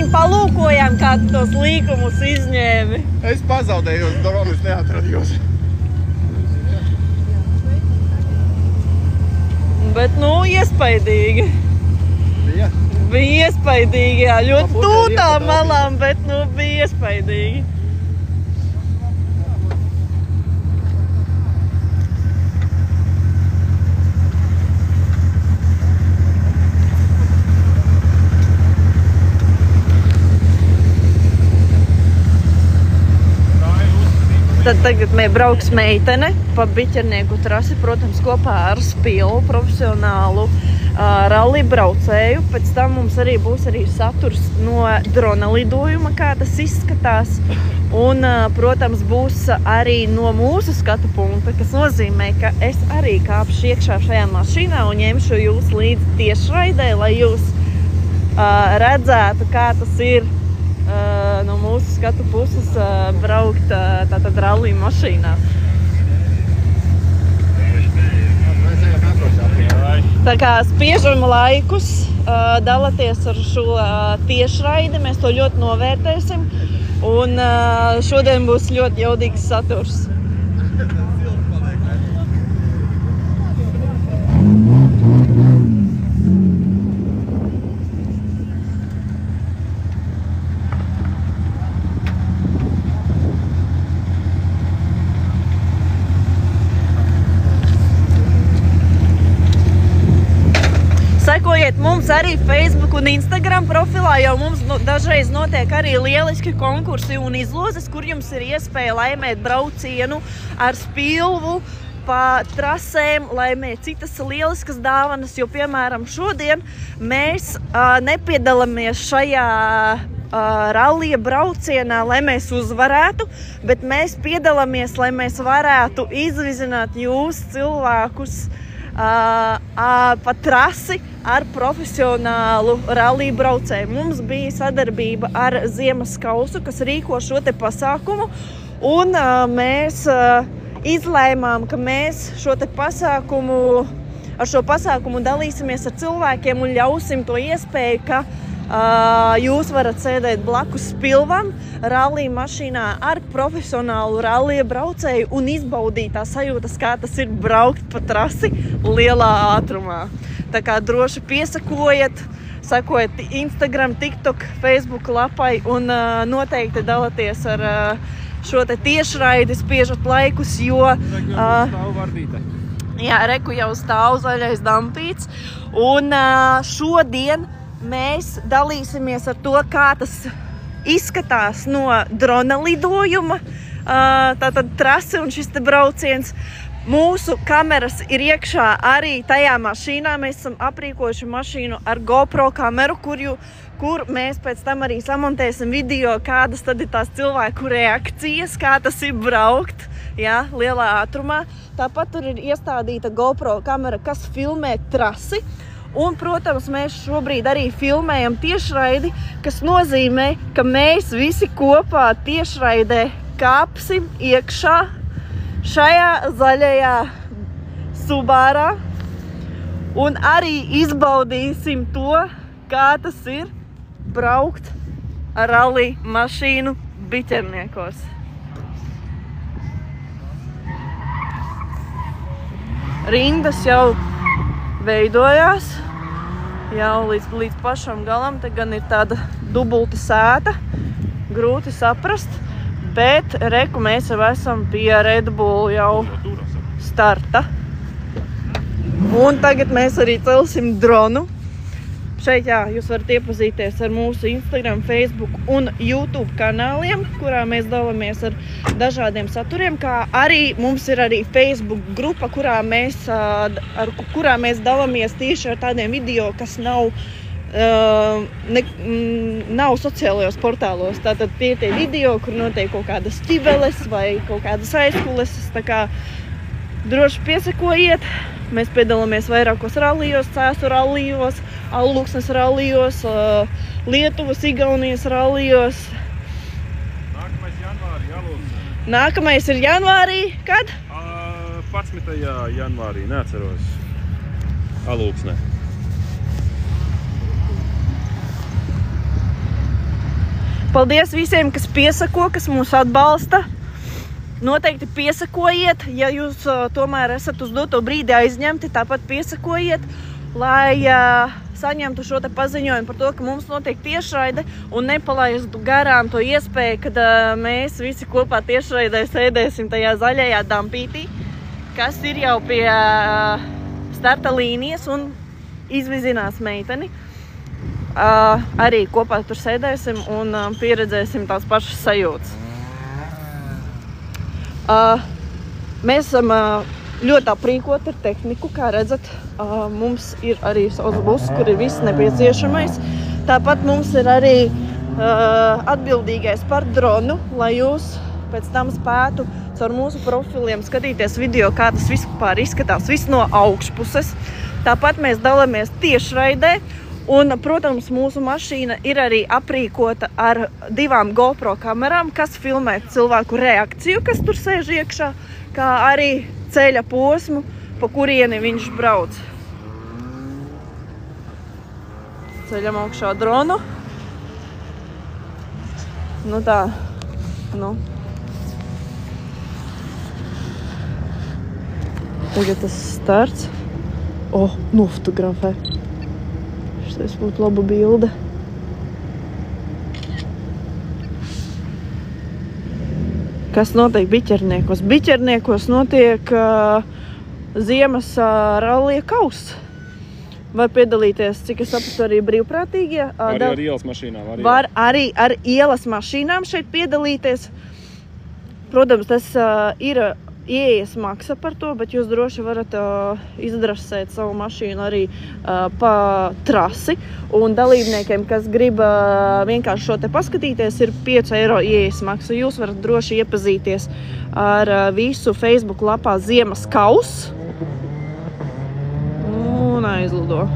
un palūkojām, kā tu tos līkumus izņēmi. Es pazaudēju, dronus neatradījos. Bet, nu, iespaidīgi. Bija iespaidīgi, jā. Ļoti tūtām malām, bet, nu, bija iespaidīgi. Tad tagad mēs brauks meitene pa Biķernieku trasi, protams, kopā ar Spilvu, profesionālu ralli braucēju. Pēc tam mums arī būs saturs no drona lidojuma, kā tas izskatās. Un, protams, būs arī no mūsu skatu punkta, kas nozīmē, ka es arī kāpšu iekšā šajā mašīnā un ņemšu jūs līdzi tiešraidē, lai jūs redzētu, kā tas ir no mūsu skatu puses braukt tātad rallī mašīnā. Tā kā spiežam laikus, dalaties ar šo tiešraidi, mēs to ļoti novērtēsim. Un šodien būs ļoti jaudīgs saturs. Sekojiet mums arī Facebook un Instagram profilā, jo mums dažreiz notiek arī lieliski konkursi un izlozes, kur jums ir iespēja laimēt braucienu ar Spilvu pa trasēm, laimēt citas lieliskas dāvanas, jo, piemēram, šodien mēs nepiedalāmies šajā rallija braucienā, lai mēs uzvarētu, bet mēs piedalāmies, lai mēs varētu izvizināt jūs cilvēkus pa trasi ar profesionālu rallija braucēju. Mums bija sadarbība ar Ziemas kausu, kas rīko šo te pasākumu, un mēs izlēmām, ka mēs šo te pasākumu, ar šo pasākumu dalīsimies ar cilvēkiem un ļausim to iespēju, ka jūs varat sēdēt blakus Spilvam rallija mašīnā ar profesionālu rallija braucēju un izbaudīt tā sajūtas, kā tas ir braukt pa trasi lielā ātrumā. Tā kā droši piesakojiet, sakojiet Instagram, TikTok, Facebook lapai un noteikti dalaties ar šo te tiešraidi, spiežat laikus, jo jā, reku jau stāv zaļais dampīts. Un šodien mēs dalīsimies ar to, kā tas izskatās no drona lidojuma, tātad trase un šis te brauciens. Mūsu kameras ir iekšā arī tajā mašīnā. Mēs esam aprīkojuši mašīnu ar GoPro kameru, kur mēs pēc tam arī samontēsim video, kādas tad ir tās cilvēku reakcijas, kā tas ir braukt, jā, lielā ātrumā. Tāpat tur ir iestādīta GoPro kamera, kas filmē trasi. Un, protams, mēs šobrīd arī filmējam tiešraidi, kas nozīmē, ka mēs visi kopā tiešraidē kāpsim iekšā šajā zaļajā Subārā un arī izbaudīsim to, kā tas ir braukt ar rallija mašīnu Biķerniekos. Rindas jau veidojās jau līdz pašam galam. Te gan ir tāda dubulta sēta, grūti saprast, bet reku mēs jau esam pie Red Bull jau starta. Un tagad mēs arī celsim dronu. Šeit, jā, jūs varat iepazīties ar mūsu Instagram, Facebook un YouTube kanāliem, kurā mēs dalāmies ar dažādiem saturiem, kā arī mums ir arī Facebook grupa, kurā mēs dalāmies tieši ar tādiem video, kas nav sociālajos portālos. Tātad tie video, kur notiek kaut kādas ķibeles vai kaut kādas aizkuleses, tā kā droši piesakojiet. Mēs piedalāmies vairākos rallijos, Cēsu rallijos, Alluksnes rallijos, Lietuvas, Igaunijas rallijos. Nākamais janvārī Alluksne. Nākamais ir janvārī, kad? 11. janvārī, neatceros, Alluksne. Paldies visiem, kas piesako, kas mūs atbalsta. Noteikti piesakojiet, ja jūs tomēr esat uz doto brīdi aizņemti, tāpat piesakojiet, lai saņemtu šo te paziņojumu par to, ka mums notiek tiešraide un nepalaistu garām to iespēju, kad mēs visi kopā tiešraidē sēdēsim tajā zaļajā dampītī, kas ir jau pie starta līnijas un izvizinās meiteni. Arī kopā tur sēdēsim un pieredzēsim tās pašas sajūtas. Mēs esam ļoti aprīkoti ar tehniku, kā redzat. Mums ir arī savs buss, kur ir viss nepieciešamais. Tāpat mums ir arī atbildīgais par dronu, lai jūs pēc tam spētu caur mūsu profiliem skatīties video, kā tas vispār izskatās, viss no augšpuses. Tāpat mēs dalāmies tiešraidē. Un, protams, mūsu mašīna ir arī aprīkota ar 2 GoPro kamerām, kas filmē cilvēku reakciju, kas tur sēž iekšā, kā arī ceļa posmu, pa kurieni viņš brauc. Ceļam augšā dronu. Nu tā, nu. Tagad tas starts. Nofotografē. Tas būtu laba bilde. Kas notiek Biķerniekos? Biķerniekos notiek ziemas rallija kauss. Var piedalīties, cik es sapratu, arī brīvprātīgie. Arī ar ielas mašīnām. Var arī ar ielas mašīnām šeit piedalīties. Protams, tas ir ieejas maksa par to, bet jūs droši varat izdrasēt savu mašīnu arī pa trasi. Un dalībniekiem, kas grib vienkārši šo te paskatīties, ir 5 eiro ieejas maksa. Jūs varat droši iepazīties ar visu Facebook lapā Ziemas kauss. Un aizlido.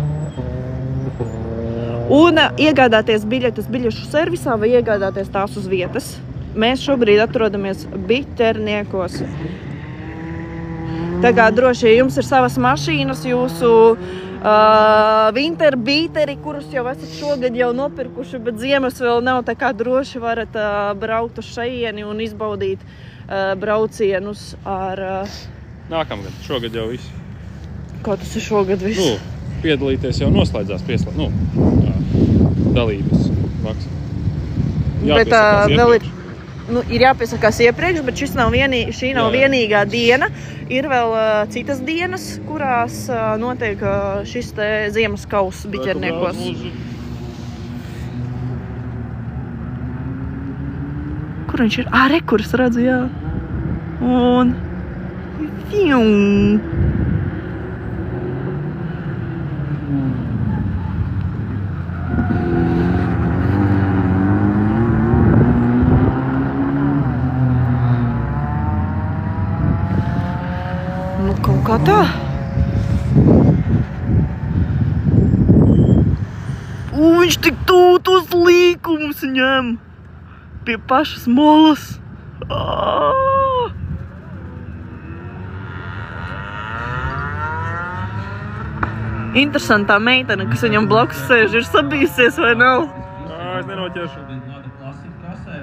Un iegādāties biļetes biļešu servisā vai iegādāties tās uz vietas. Mēs šobrīd atrodamies Biķerniekos. Tā kā droši, ja jums ir savas mašīnas, jūsu winter beateri, kurus jau esat šogad jau nopirkuši, bet ziemas vēl nav, tā kā droši varat braukt uz šeieni un izbaudīt braucienus ar... Nākamgad, šogad jau viss. Kā tas ir šogad viss? Piedalīties jau noslēdzās dalības maksa. Bet vēl ir... ir jāpiesakās iepriekš, bet šī nav vienīgā diena. Ir vēl citas dienas, kurās notiek šis te ziemas kauss Biķerniekos. Kur viņš ir? Rekurs redzu, jā. Un... Kaut kā tā. Viņš tik tūtos līkumus ņem pie pašas molas. Interesantā meitene, kas viņam blakus sēž, ir sabijusies vai nav? Es nenoķeršu.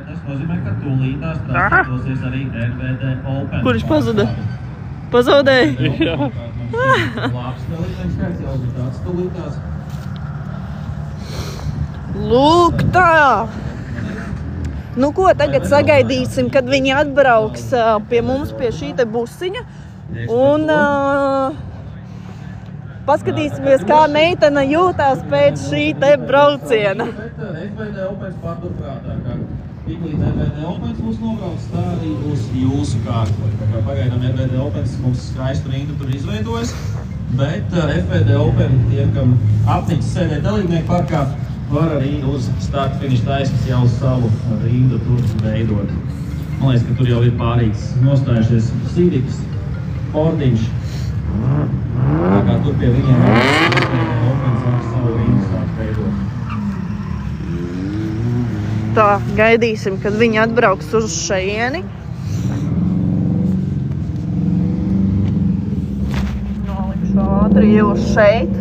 Tas nozīmē, ka tūlītās transportosies arī RVD Open. Kur viņš pazuda? Pazaudēja? Jā. Labs nelīteņš skaits jau tāds tūlītās. Lūk tā! Nu ko, tagad sagaidīsim, kad viņi atbrauks pie mums pie šī te busiņa. Un paskatīsimies, kā meitene jūtās pēc šī te brauciena. FVD Opens pārturprātā, ka tiklīdz FVD Opens būs nobrauc, tā arī būs jūsu kārta. Pagaidām FVD Opens mums skaistu rindu tur izveidojas, bet FVD Open tiem, kam apnicis sēdēt dalībnieku parkā, var arī uz start finish taisnes jau savu rindu tur veidot. Man liekas, ka tur jau ir pārīgs nostājušies Civics, Fordiņš. Tā kā tur pie viņiem FVD Open sāk savu rindu sāk veidot. Tā, gaidīsim, kad viņi atbrauks uz šeieni. Nolikšu ātri jau šeit.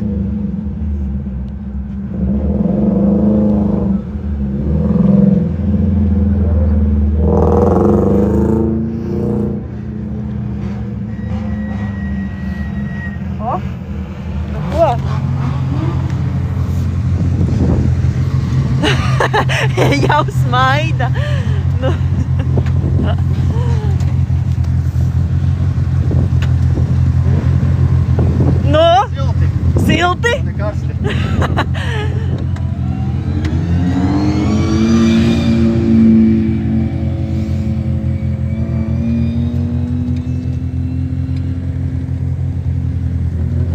Jau smaida. Nu. Nu? Silti? Nekarsti.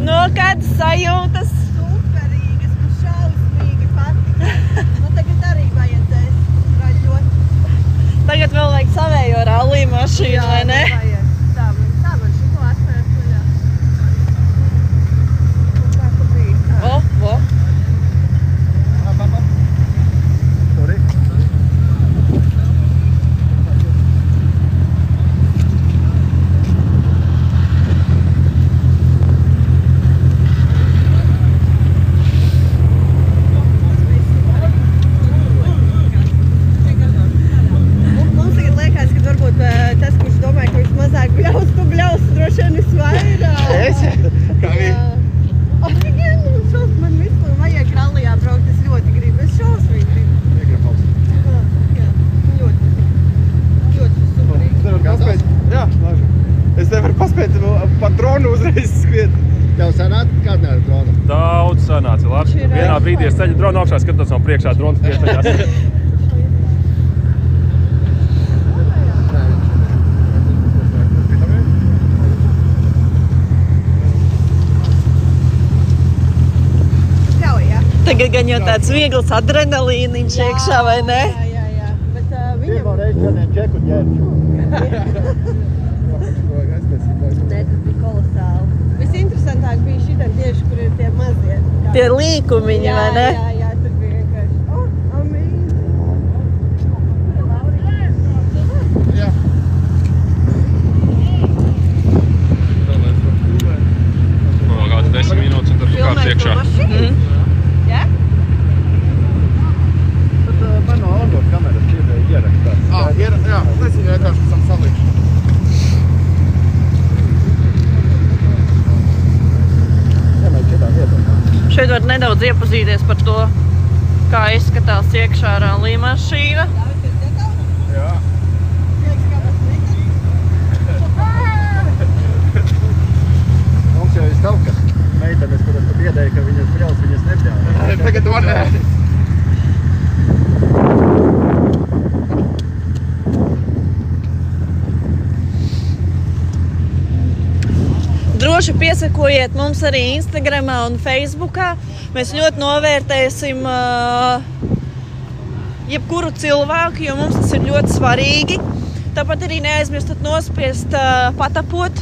Nu, kādas sajūtas? Superīgas, man šausmīgi patika. Nu, tagad arī vajadzēs raļot. Tagad vēl vajag savējo rallija mašīnu, vai ne? Vajag. Tā man šito atvērt vaļā. Un kā tu biji? O. Sorry. Mums tagad liekas, ka varbūt tas, kurš domāja, ka viņš mazāk bļaus, tu bļaus droši vien visvairāk. Es? Kā viņi? Man vispār vajag rallijā braukt, es ļoti gribu. Es šausmīgi gribu. Mikrofons. Jā, ļoti patīk. Ļoti superīgi. Es nevaru paspēt. Jā, laži. Es nevaru paspēt pa dronu uzreiz skriet. Tev sanāt, kāda ar dronu? Daudz sanāca, labi. Šī ir, Vienā brīdī es ceļu dronu augšā, skatos no priekšā drons piestaļās. Ļauj, jā? Tagad gan jau tāds viegls adrenalīniņš iekšā, vai ne? Jā. Bet Pirmā viņam... reize šodien čeku ģērču. Nē, tas bija kolosāli. Visinteresantāk bija šitam tieši, kur ir tie mazie. Tie līkumiņi, vai ne? Jā, tur bija vienkārši. Oh, amazing. Jā. Vēl kāds 10 minūtes un tad tu kāds iekšā. Jā? Tad man no onboard kameras ir ierakstās. Jā, nezinu, vienkārši pēc tam salikšu. Jāmēģ šitā vietā. Šeit var nedaudz iepazīties par to, kā izskatās iekšā rallija mašīna. Jā. Mums jau ir stāvka meitenes, kuras tu biedēji, ka viņas brauc, viņas nebļauj. Tagad to nē. Droši piesakojiet mums arī Instagramā un Facebookā. Mēs ļoti novērtēsim jebkuru cilvēku, jo mums tas ir ļoti svarīgi. Tāpat arī neaizmirstat nospiest patapot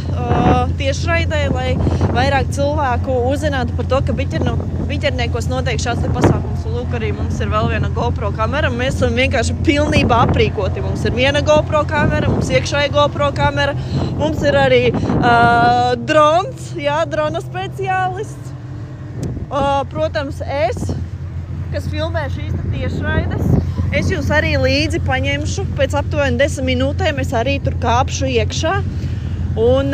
tiešraidē, lai vairāk cilvēku uzzinātu par to, ka biķerniekos notiek šāds te pasākums. Un lūk, arī mums ir vēl viena GoPro kamera. Mēs esam vienkārši pilnībā aprīkoti. Mums ir viena GoPro kamera, mums iekšēja GoPro kamera. Mums ir arī drons, jā, drona speciālists. Protams, kas filmē šīs tiešraides. Es jūs arī līdzi paņemšu. Pēc aptuveni 10 minūtēm es arī tur kāpšu iekšā. Un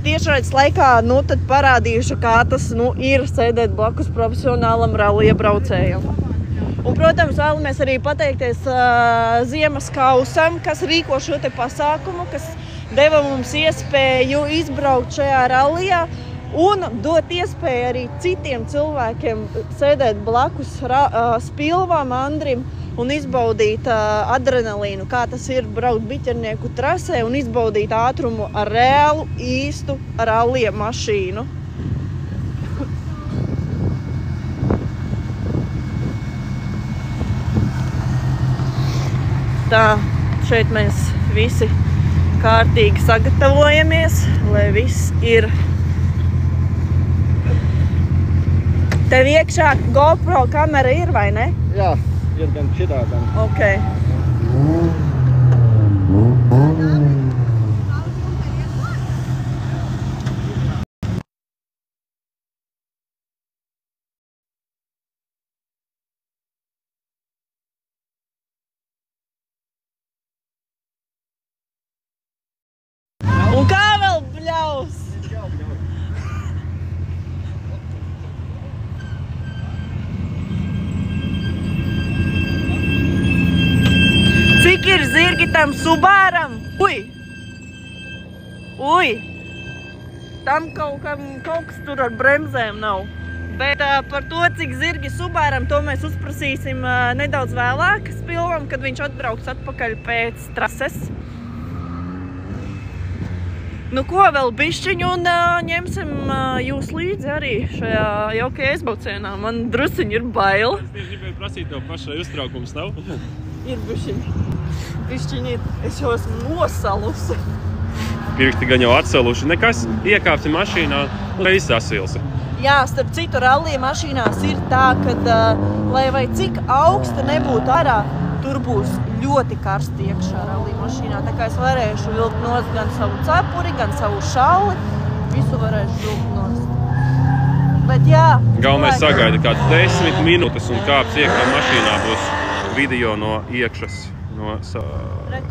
tiešraides laikā tad parādīšu, kā tas ir sēdēt blakus profesionālam rallija braucējam. Un, protams, vēlamies arī pateikties Ziemas kausam, kas rīko šo te pasākumu, kas deva mums iespēju izbraukt šajā rallijā. Un dot iespēju arī citiem cilvēkiem sēdēt blakus Spilvam, Andrim un izbaudīt adrenalīnu, kā tas ir braukt biķernieku trasē un izbaudīt ātrumu ar reālu, īstu rallija mašīnu. Tā, šeit mēs visi kārtīgi sagatavojamies, lai viss ir. Tev iekšā GoPro kamera ir, vai ne? Jā, ir gan šitā, gan. Ok. Un kā vēl bļaus? zirgi tam Subāram. Ui! Tam kaut kas tur ar bremzēm nav. Bet par to, cik zirgi Subāram, to mēs uzprasīsim nedaudz vēlāk spilvam, kad viņš atbrauks atpakaļ pēc trases. Nu ko, vēl bišķiņu un ņemsim jūs līdzi arī šajā jaukajā aizbraucienā. Man drusciņi ir baila. Es gribēju prasīt tev pašai uztraukums nav? Ir bišķiņi ir. Es jau esmu nosalusi. Pirksti gan jau atsaluši. Nekas, iekāpsi mašīnā un reiz sasilsi. Jā, starp citu, rallija mašīnās ir tā, kad, lai vai cik augsta nebūtu ārā, tur būs ļoti karsti iekšā rallija mašīnā. Tā kā es varēšu vilkt nost gan savu cepuri, gan savu šalli. Visu varēšu vilkt nost. Bet jā. Galvenais sagaida kāds 10 minūtes un kāps iekšā mašīnā būs video no iekšas, no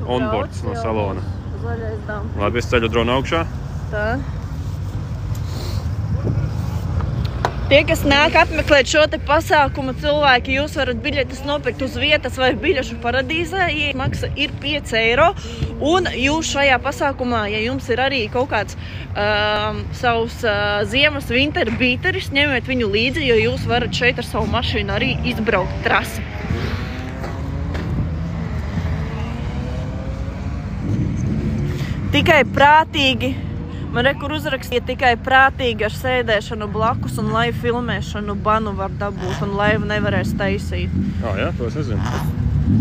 onboards, no salona. Zaļais dām. Labi, es ceļu dronu augšā. Tā. Tie, kas nāk apmeklēt šo te pasākumu cilvēki, jūs varat biļetes nopirkt uz vietas vai biļešu paradīzē. Maksa ir 5 eiro. Un jūs šajā pasākumā, ja jums ir arī kaut kāds savs ziemas winter beateris, ņemiet viņu līdzi, jo jūs varat šeit ar savu mašīnu arī izbraukt trasi. Tikai prātīgi. Man rekur uzrakstīja tikai prātīgi ar sēdēšanu blakus un laivu filmēšanu banu var dabūt un laivu nevarēs taisīt. Jā, to es nezinu.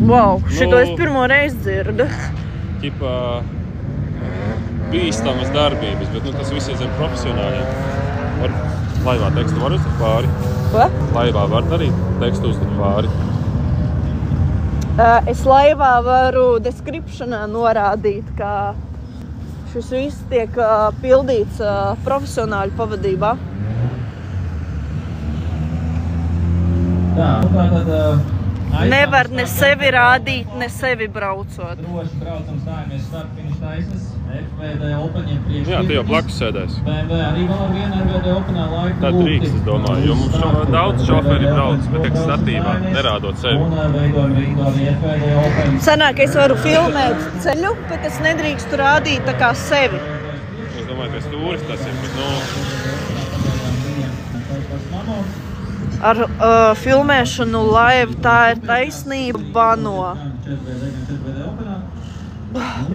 Wow, šito es pirmo reizi dzirdu. Ķipā bīstamas darbības, bet tas viss ir zem profesionāļiem. Laivā tekstu var uzlikt pāri? Ko? Laivā var arī tekstu uzlikt pāri. Es laivā varu descriptionā norādīt, ka šis viss tiek pildīts profesionāļu pavadībā. Tā, tātad Nevar ne sevi rādīt, ne sevi braucot. Droši braucam, stājamies starp finiša taisnes, FVD Opeņiem priekš. Jā, tu jau blakus sēdēs. BMW arī vēl ar vienu FVD Openā laiku. Tā drīkst, es domāju, jo mums daudz šoferi brauc, bet tiek statīvā, nerādot sevi. Un veidojam rindu arī FVD Opeņu. Sanāk, es varu filmēt ceļu, bet es nedrīkstu rādīt tā kā sevi. Es domāju, ka es turistas esmu, bet Ar filmēšanu laivu tā ir taisnība bano.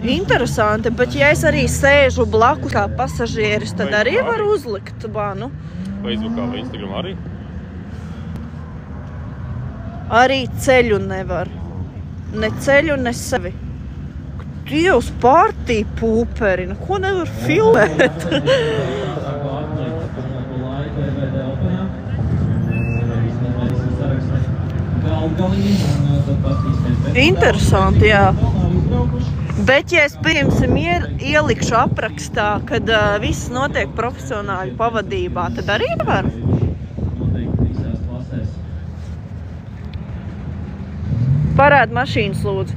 Interesanti, bet ja es arī sēžu blakus kā pasažieris, tad arī var uzlikt banu. Facebookā vai Instagramā arī? Arī ceļu nevar. Ne ceļu, ne sevi. Dievs, partī pūperi, ko nevar filmēt? Interesanti, jā. Bet, ja es, pieņemsim, ielikšu aprakstā, kad viss notiek profesionāļu pavadībā, tad arī var? Parād mašīnas, lūdzu.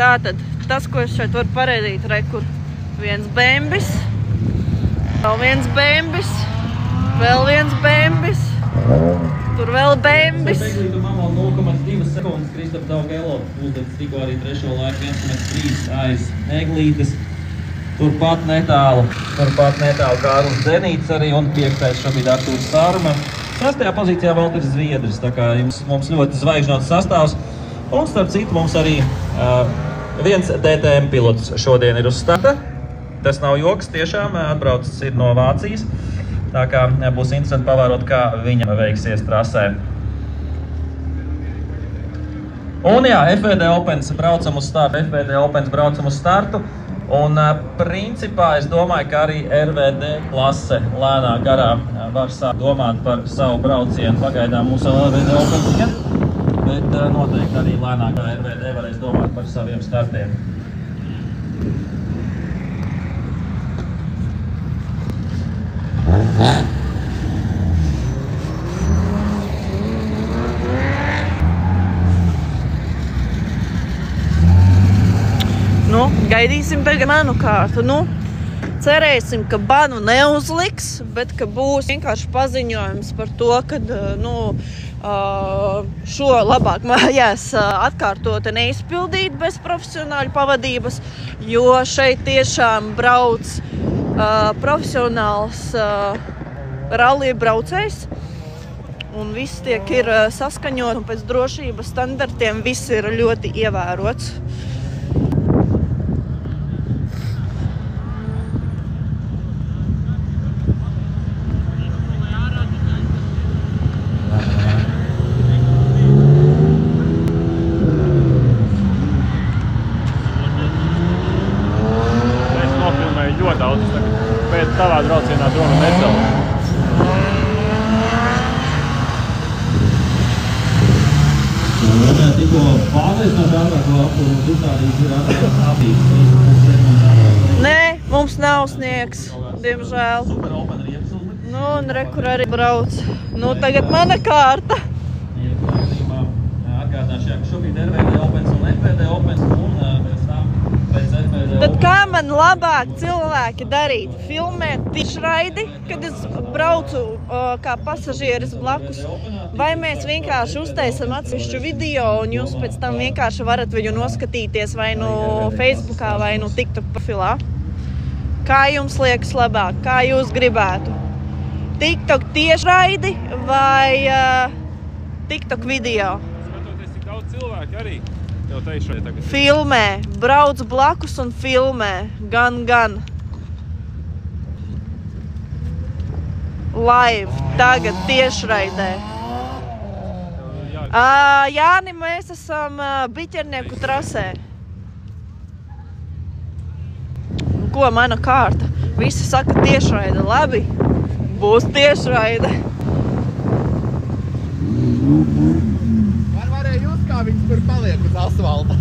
Tātad, tas, ko es šeit varu parādīt, rekur. Viens bembis, vēl viens bembis, vēl viens bembis. Tur vēl bembis. Beglītu mamā 0,2 sekundes Kristap Daugelo uzdevs tikko arī trešo laiku 1,3 aiz Eglītes. Turpat netālu Kārlis Denīts arī un 5. šobrīd Artūrs Sārma. 6. pozīcijā Valters Zviedris, tā kā mums ļoti zvaigžņots sastāvs. Un starp citu mums arī viens DTM pilots šodien ir uz starta. Tas nav joks, tiešām atbraucis ir no Vācijas. Tā kā būs interesanti pavērot, kā viņam veiksies trasē. Un jā, FVD Opens braucam uz startu. Un principā es domāju, ka arī RVD klase lēnā garā var sākt domāt par savu braucienu. Pagaidām mums vēl RVD Opens iet, bet noteikti arī lēnā garā RVD varēs domāt par saviem startiem. Nu, gaidīsim tagad manu kārtu. Nu, cerēsim, ka banu neuzliks, bet ka būs vienkārši paziņojums par to, ka šo labāk mājās atkārtot un neizpildīt bez profesionāļu pavadības, jo šeit tiešām brauc profesionāls rallija braucējs un viss ir saskaņot un pēc drošības standartiem viss ir ļoti ievērots. Tavā braucienā dronu necelu. Tikko pārliecināšu ātrāko lapu un uzstādīs ir ātrāk. Nē, mums nav sniegs, diemžēl. Nu, un re, kur arī brauc. Nu, tagad mana kārta. Atgādināšu, ka šobrīd RVD Opens un FVD Opens un pēc tam pēc FVD Tad kā man labāk cilvēki darīt? Filmēt tiešraidi, kad es braucu kā pasažieris blakus, vai mēs vienkārši uztaisam atsevišķu video un jūs pēc tam vienkārši varat viņu noskatīties vai no Facebookā vai no TikTok profilā? Kā jums liekas labāk? Kā jūs gribētu? TikTok tiešraidi vai TikTok video? Skatoties, cik daudz cilvēki arī tev teišu tagad. Filmē, brauc blakus un filmē, gan. Live, tagad tiešraidē. Jāni, mēs esam Biķernieku trasē. Ko mana kārta? Visi saka tiešraide, labi, būs tiešraide. Varēja jūs, kā viņas tur paliek uz asfalta.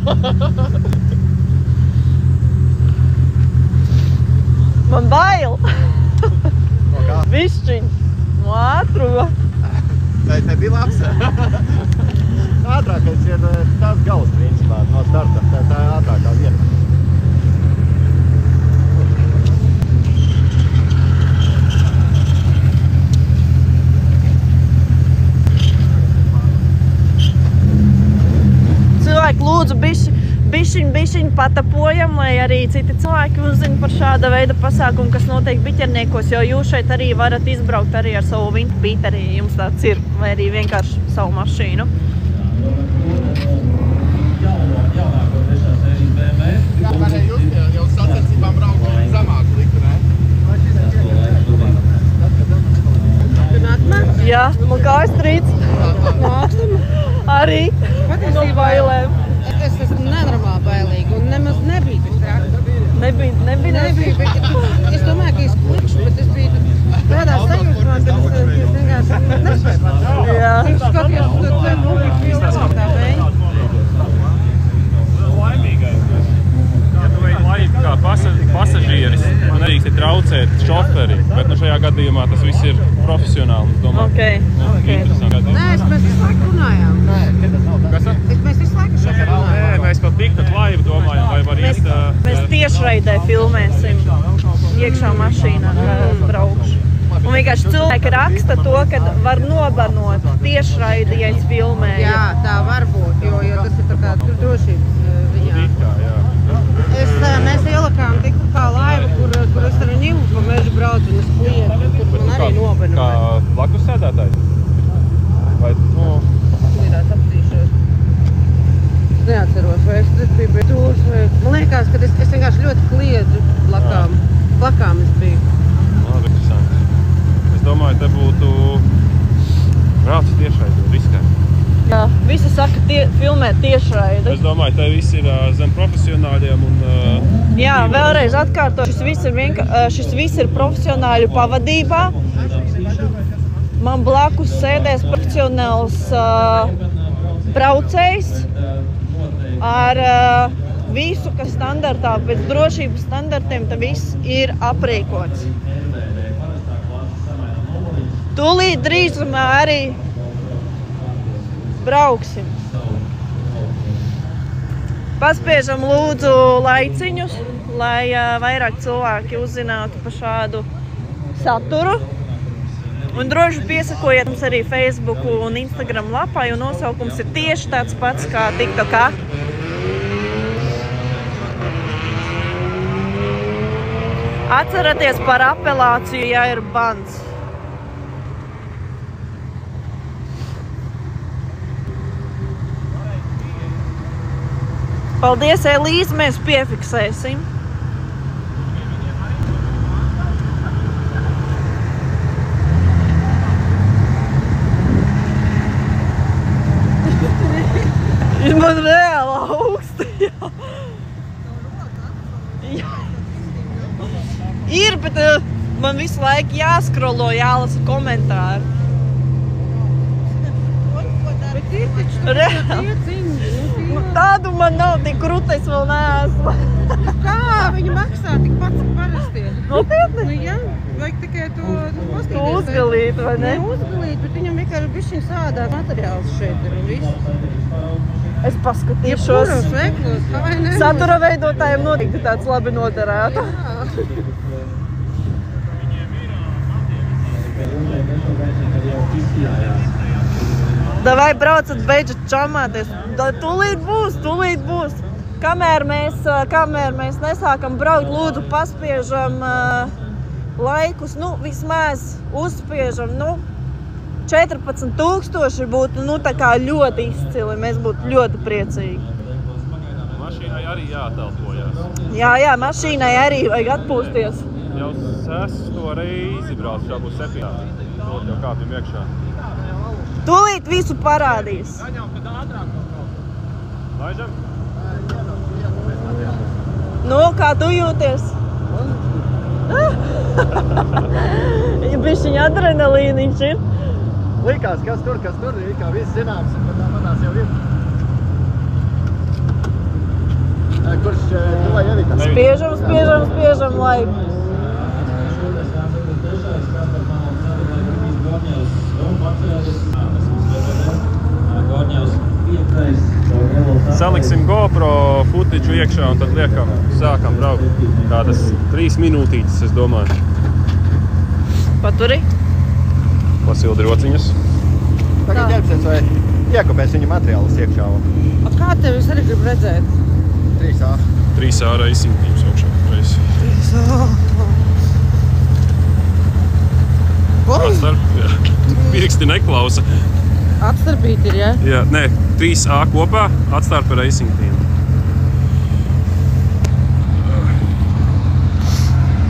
Man bail. No kā? Višķiņ, no ātruma. Bet nebija labs. Ātrākais ir tās gals, principā, no starta. Tā ir ātrākā vieta. Cilvēki lūdzu bišķiņ patapojam, lai arī citi cilvēki uzzina par šāda veida pasākumu, kas notiek Biķerniekos, jo jūs šeit arī varat izbraukt arī ar savu Windbeater, ja jums tāds ir, vai arī vienkārši savu mašīnu. Jā, varēja jūs jau sacensībām braukt zemāku liku, ne? Jā, man kājas trīc. No augstuma? Arī no bailēm. Es esmu nenormāli bailīga un nemaz nebija tik traki. Nebija. Es domāju, ka es klikšu, bet es biju tādā sajūtmā, ka es vienkārši nespēju pats. Jā. Es skatījos uz to ceļu, un tā vēja. Laimīgais. Ja tu ej laivi kā pasažieris, man arī ir traucēt šoferi, bet nu šajā gadījumā tas viss ir profesionāli, es domāju. Okay. Interesanti gadījumi. Nē, mēs visu laiku runājām. Kas tad? Mēs visu laiku šeit Nē, runājām. mēs pat TikTok laivi domājam, vai var īst... Mēs tiešraidē filmēsim iekšā mašīnā, kā es braukšu. Un vienkārši cilvēki raksta to, ka var nobanot tiešraidi, ja es filmēju. Jā, tā var būt, jo tas ir tā kā drošības ziņā. Mēs ielikām tiktu kā laivu, kur es ar viņu pa mežu braucu un es klietu, kur man arī nobanoja. Kā blakus sēdētāji? Vai, nu... Lidās apstīšos. Es neatceros, vai es tas biju tūs vai... Man liekas, ka es vienkārši ļoti kliedzu plakām es biju. Interesanti. Es domāju, te būtu brauc tiešraidi, riskē. Jā, visi saka filmēt tiešraidi. Es domāju, te viss ir zem profesionāļiem un... Jā, vēlreiz atkārto, šis viss ir profesionāļu pavadībā. Man blakus sēdēs profesionāls braucējs ar visu, kas standartā, pēc drošības standartiem, tad viss ir aprīkots. Tūlīt drīzumā arī brauksim. Paspiežam lūdzu laiciņus, lai vairāk cilvēki uzzinātu par šādu saturu. Un droši piesakojiet mums arī Facebook un Instagram lapai, un nosaukums ir tieši tāds pats kā TikTokā. Atceraties par apelāciju, ja ir bans. Paldies, Elīze, mēs piefiksēsim. Ir man reāli augsti, jā. Ir, bet man visu laiku jāskrolo, jālasa komentāri. Reāli. Tādu man nav, tik krūtais vēl neesmu. Kā viņi maksā tik pats parastie? Nopietni? Nu jā, vajag tikai to paskatīties. Tu uzgalīt, vai ne? Ne uzgalīt, bet viņam vienkārši bišķiņ sādāk materiāls šeit ir un viss. Es paskatīšos. Jebkuros veiklos, kā vai ne? Satura veidotājiem noteikti tāds labi noderētu. Davai braucat, beidzat čamāties. Tūlīt būs. Kamēr mēs nesākam braukt, lūdzu paspiežam laikus, nu vismaz uzspiežam, 14,000 būtu, tā kā ļoti izcili, mēs būtu ļoti priecīgi. Mašīnai arī jātelpojās. Jā, mašīnai arī vajag atpūsties. Jau 6. reizi brauc, šā būs 7. Jau kāpjam iekšā. Tūlīt visu parādīs. Laižam? Kā tu jūties? Bišķiņ adrenalīniņš ir. Likās, kas tur, ir kā viss zināms, bet manās jau ir. Kurš tu vai Evita? Spiežam laiku. Saliksim GoPro footage iekšā un tad sākam braukt. Kādas 3 minūtītes, es domāju. Paturi? Pasildi rociņas. Tagad ģērbsies vai iekopēs viņa materiālus iekšā. Kā tev es arī gribu redzēt? 3A. 3A racingtības augšā. 3A. Atstarp, jā. Pirksti neklausa. Atstarpīt ir, jā? Jā, nē, 3A kopā, atstarpa racingtīm.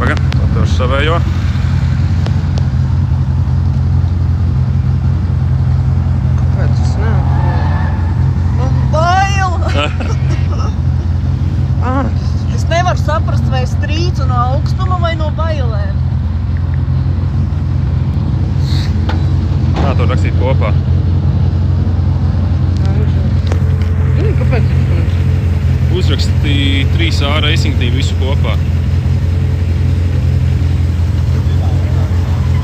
Pagad, atverš savējo. Kāds tas nav? Man bail! Es nevaru saprast, vai es trīcu no augstuma vai no bailēm. Kā to rakstīt kopā? Kāpēc? Uzraksti 3A racingtīm visu kopā.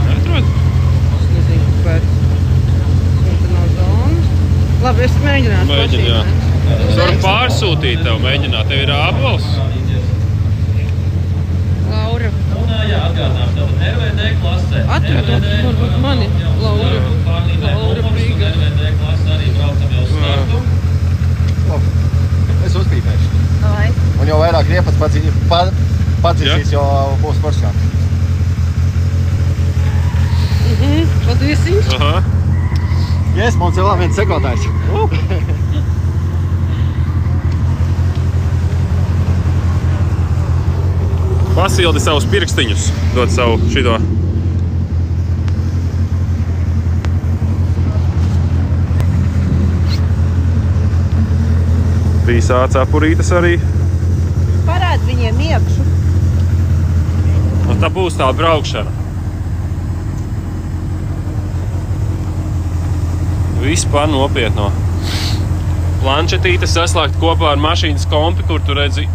Neatrod? Es nezinu, kāpēc. Tā nav zona. Labi, es mēģināšu. Mēģini, jā. Es varu pārsūtīt tev, mēģināt. Tev ir ābols? Laura. Jā, atgādinām, tev RVD klasē. Atradot, varbūt mani. Laura Prīga. RVD klasē arī braucam jau startu. Es uzpīpēšu. Davai. Un jau vairāk riepas padzirsīs, jo būs foršāk. Paldiesiņš. Aha. Yes, mums ir vēl viens sekotājs. Pasildi savus pirkstiņus. Dod savu šito. Trīs cepurītes arī. Parād viņiem iekšu. Un tā būs tā braukšana. Vispār nopietno. Planšetīte saslēgt kopā ar mašīnas kompi, kur tu redzi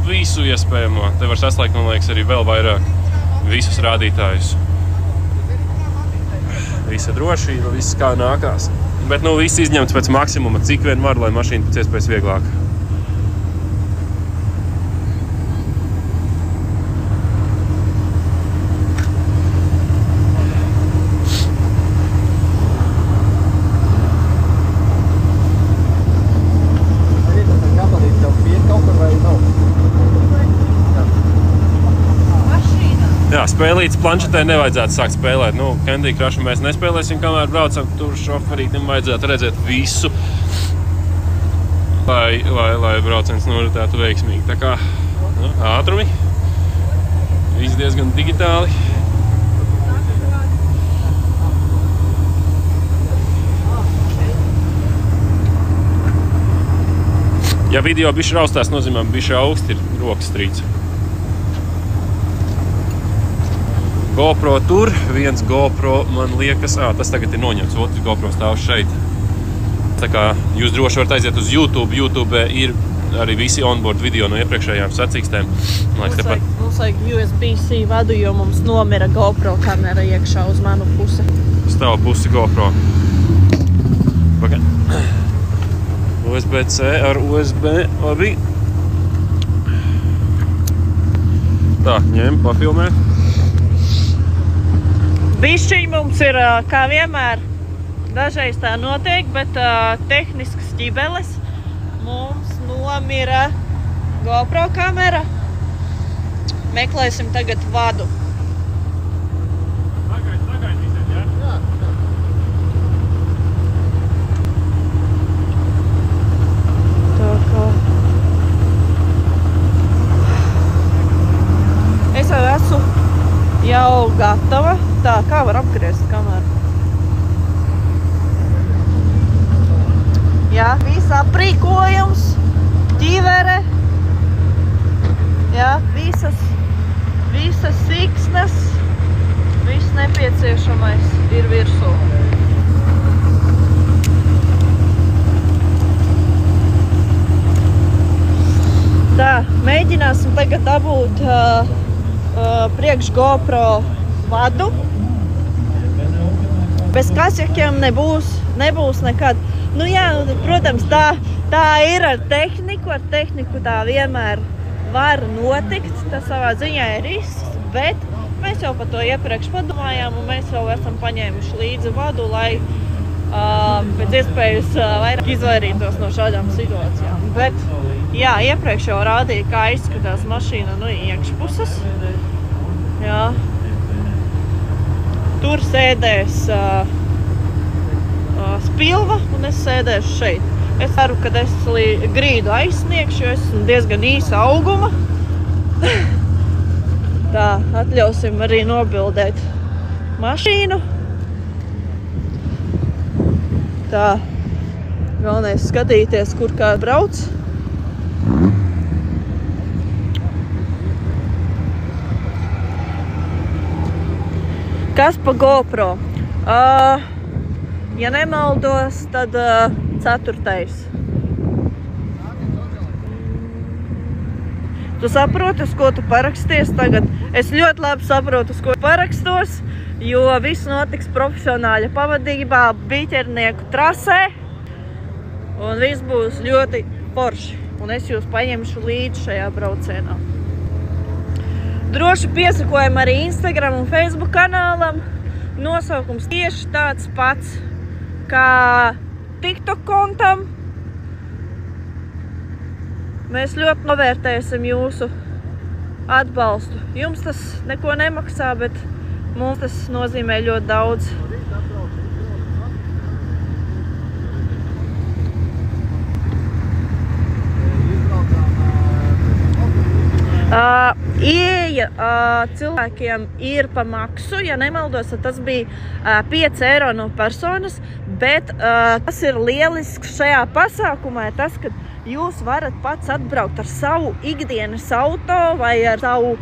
visu iespējamo. Te var saslēgt, man liekas, arī vēl vairāk visus rādītājus. Visa drošība, viss kā nākās. Bet viss izņemts pēc maksimuma, cik vien var, lai mašīna pēc iespējas vieglāk. spēlītas planšetē nevajadzētu sākt spēlēt. Nu, Candy Crushu mēs nespēlēsim, kamēr braucam. Tur šoferītim vajadzētu redzēt visu, lai brauciens noritētu veiksmīgi. Tā kā ātrumi, viss diezgan digitāli. Ja video bišķi raustās, nozīmē bišķi augsti ir rokas strīds. GoPro tur, viens GoPro man liekas, tas tagad ir noņemts, otrs GoPro stāv šeit. Tā kā jūs droši varat aiziet uz YouTube, YouTube ir arī visi onboard video no iepriekšējām sacīkstēm. Mums vajag USB-C vadu, jo mums nomira GoPro kamera iekšā uz manu pusi. Uz tavu pusi GoPro. Pagaid. USB-C ar USB abi. Tā, ņem, pafilmē. Bišķiņ mums ir, kā vienmēr, dažreiz tā notiek, bet tehniskas ķibeles. Mums nomira GoPro kamera. Meklēsim tagad vadu. Sagaid visiem, jā? Tā kā... Es jau esmu gatava. Tā, kā var apgriezt kameru? Jā, viss aprīkojums, ķivere. Jā, visas siksnes, viss nepieciešamais ir virsū. Tā, mēģināsim tagad dabūt priekš GoPro vadu. Bez kasjakiem nebūs nekad. Nu jā, protams, tā ir ar tehniku tā vienmēr var notikt, tas savā ziņā ir risks, bet mēs jau par to iepriekš padomājām un mēs jau esam paņēmuši līdzi vadu, lai pēc iespējas vairāk izvairītos no šādām situācijām. Bet, jā, iepriekš jau rādīja, kā izskatās mašīna no iekšpuses. Jā. Tur sēdēs spilva un es sēdēšu šeit. Es ceru, ka es grīdu aizsniegšu, jo esmu diezgan īsa auguma. Tā, atļausim arī nobildēt mašīnu. Tā, galvenais skatīties, kur kā brauc. Kas pa GoPro? Ja nemaldos, tad 4. Tu saproti, uz ko tu paraksties tagad? Es ļoti labi saprotu, uz ko parakstos, jo viss notiks profesionāļa pavadībā, biķernieku trasē, un viss būs ļoti forši, un es jūs paņemšu līdzi šajā braucienā. Droši piesakojam arī Instagram un Facebook kanālam. Nosaukums tieši tāds pats kā TikTok kontam. Mēs ļoti novērtēsim jūsu atbalstu. Jums tas neko nemaksā, bet mums tas nozīmē ļoti daudz. Ieeja cilvēkiem ir pa maksu, ja nemaldos, tas bija 5 eiro no personas, bet tas ir lielisks šajā pasākumā, tas, ka jūs varat pats atbraukt ar savu ikdienas auto vai ar savu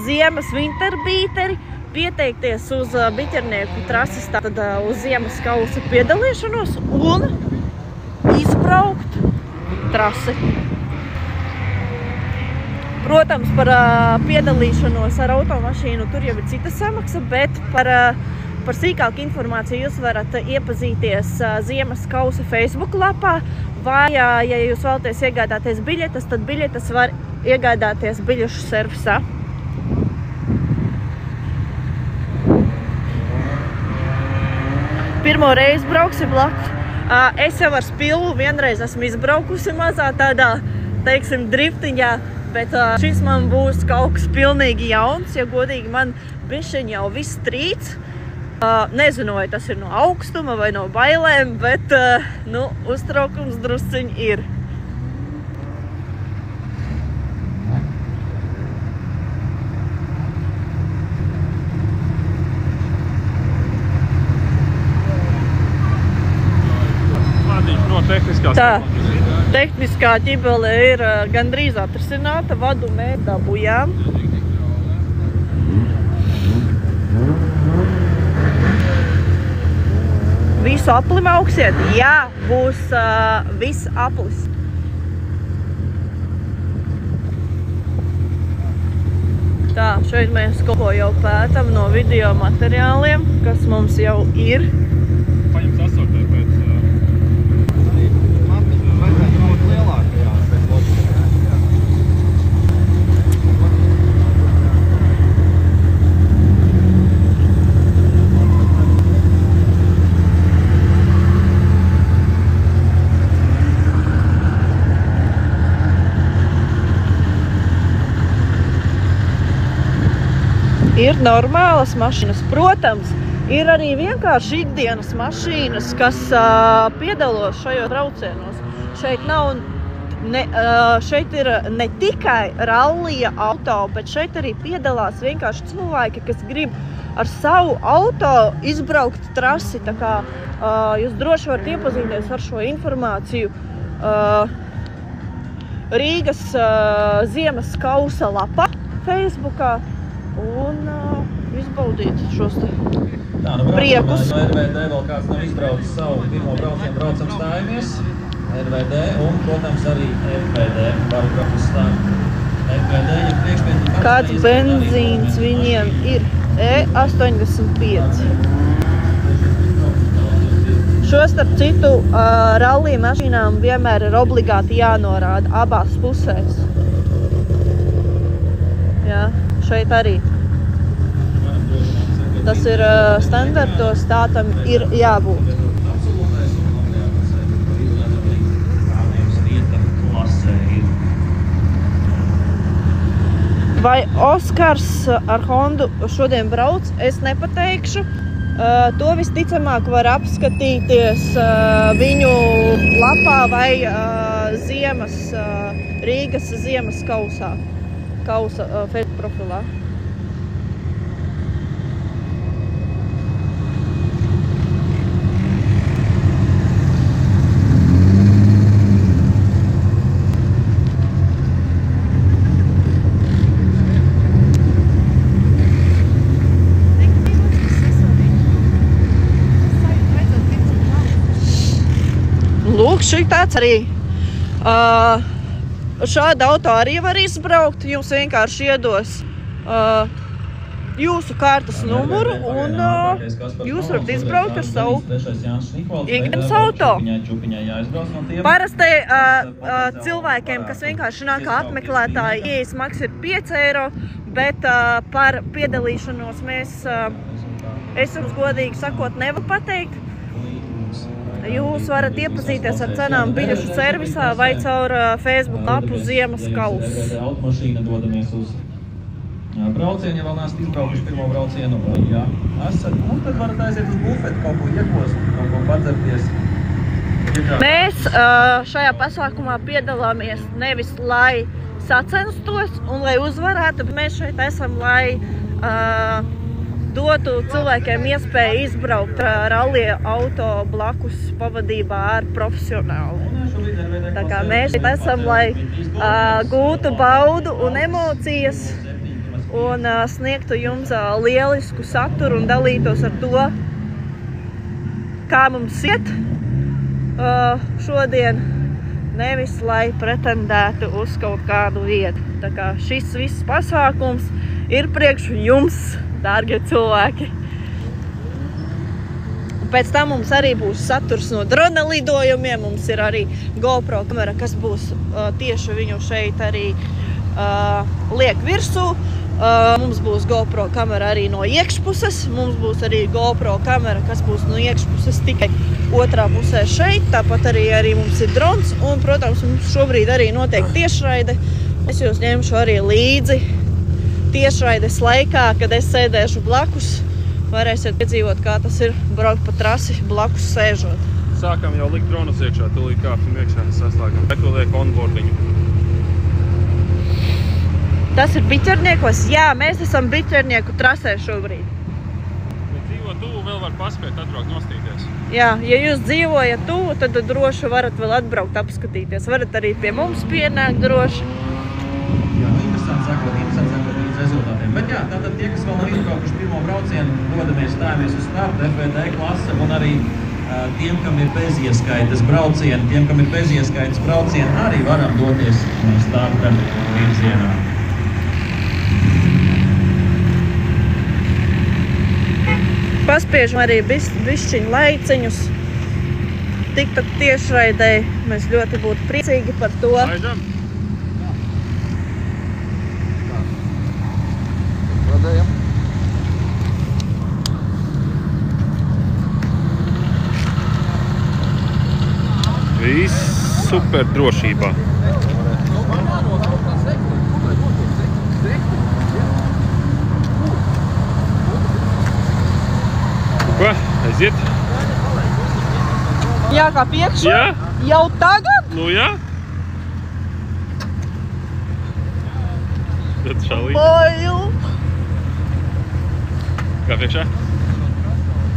ziemas winterbīteri, pieteikties uz biķernieku trases, tātad uz ziemas kausa piedalīšanos un izbraukt trasi. Protams, par piedalīšanos ar automašīnu tur jau ir cita samaksa, bet par sīkāku informāciju jūs varat iepazīties Ziemas kausa Facebook lapā, vai, ja jūs vēlaties iegādāties biļetes, tad biļetes var iegādāties biļešu servisā. Pirmo reizi brauksim blakus. Es jau ar spilvu vienreiz esmu izbraukusi mazā tādā, teiksim, driftiņā, bet šis man būs kaut kas pilnīgi jauns, ja godīgi man bišķiņ jau viss trīc. Nezinu, vai tas ir no augstuma vai no bailēm, bet, nu, uztraukums drusciņ ir. Tā, tehniskā ķibele ir gandrīz atrisināta, vadu mēs dabujām. Visu apli mauksiet? Jā, būs viss aplis. Tā, šeit mēs kaut ko jau pētam no video materiāliem, kas mums jau ir. Paņem sasortē pēc... Ir normālas mašīnas. Protams, ir arī vienkārši ikdienas mašīnas, kas piedalos šajos braucienos. Šeit ir ne tikai rallija auto, bet šeit arī piedalās vienkārši cilvēki, kas grib ar savu auto izbraukt trasi. Tā kā jūs droši varat iepazīties ar šo informāciju Rīgas ziemas kausa lapā Facebookā. Un izbaudīt šos te priekus. No RVD vēl kāds nav izbraucis savu pirmo braucienu, braucam stājamies. RVD un, protams, arī FVD varu grafu stāju. FVD, ja priekšpēdī... Kāds benzīns viņiem ir? E85. Šo starp citu rallija mašīnām vienmēr ir obligāti jānorāda abās pusēs. Jā. Šeit arī. Tas ir standartos, tā tam ir jābūt. Vai Oskars ar Hondu šodien brauc? Es nepateikšu. To visticamāk var apskatīties viņu lapā vai Rīgas ziemas kausa Facebook profilā. Lūk, šī tāds arī. Šādu auto arī var izbraukt, jums vienkārši iedos jūsu kartes numuru un jūs varat izbraukt ar savu ikdienas auto. Parasti cilvēkiem, kas vienkārši nāk kā apmeklētāji, ieejas maksa ir 5 eiro, bet par piedalīšanos es jums godīgi sakot nevaru pateikt. Jūs varat iepazīties ar cenām biļešu servisā vai caur Facebook lapu Ziemas kauss. Automašīna dodamies uz braucienu, ja vēl neesat izbraukuši pirmo braucienu. Jā, esat. Un tad varat aiziet uz bufetu, kaut ko iekost, kaut ko padzerties. Mēs šajā pasākumā piedalāmies nevis, lai sacenstos un lai uzvarētu, bet mēs šeit esam, lai dotu cilvēkiem iespēju izbraukt rallija auto blakus pavadībā ar profesionāli. Tā kā mēs šeit esam, lai gūtu baudu un emocijas un sniegtu jums lielisku saturu un dalītos ar to, kā mums iet šodien, nevis lai pretendētu uz kaut kādu vietu. Tā kā šis viss pasākums ir priekš jums, dārgie cilvēki. Pēc tam mums arī būs saturs no drona lidojumiem, mums ir arī GoPro kamera, kas būs tieši viņu šeit arī liek virsū. Mums būs GoPro kamera arī no iekšpuses, mums būs arī GoPro kamera, kas būs no iekšpuses tikai otrā pusē šeit, tāpat arī mums ir drons un, protams, mums šobrīd arī notiek tiešraide Es jūs ņemšu arī līdzi tiešraides laikā, kad es sēdēšu blakus. Varēsiet piedzīvot, kā tas ir braukt pa trasi blakus sēžot. Sākam jau likt dronus iekšā, tūlīt kāpsim iekšā, saslēgam.Eko liek onboardiņu. Tas ir Biķerniekos? Jā, mēs esam Biķernieku trasē šobrīd. Ja dzīvo tuvu, vēl var paspēt atbraukt nostīties. Jā, ja jūs dzīvojat tuvu, tad droši varat vēl atbraukt apskatīties. Varat arī pie mums pienākt droši. Jā, interesanti sakot līdz rezultātiem. Bet jā, tātad tie, kas vēl nav izbraukuši pirmo braucienu, dodamies stājamies uz startu, FVD klase un arī tiem, kam ir bezieskaitas braucieni, tiem, kam ir bezieskaitas braucieni, arī varam doties starta virzienā. Paspiežam arī bišķiņu laiciņus. TikTok tiešraidē mēs ļoti būtu priecīgi par to. Laižam? Rodējam. Viss super drošībā. Ko? Aiziet? Jā, kā piekšā? Jā? Jau tagad? Nu jā? Tad šalī. Bail! Kā priekšā?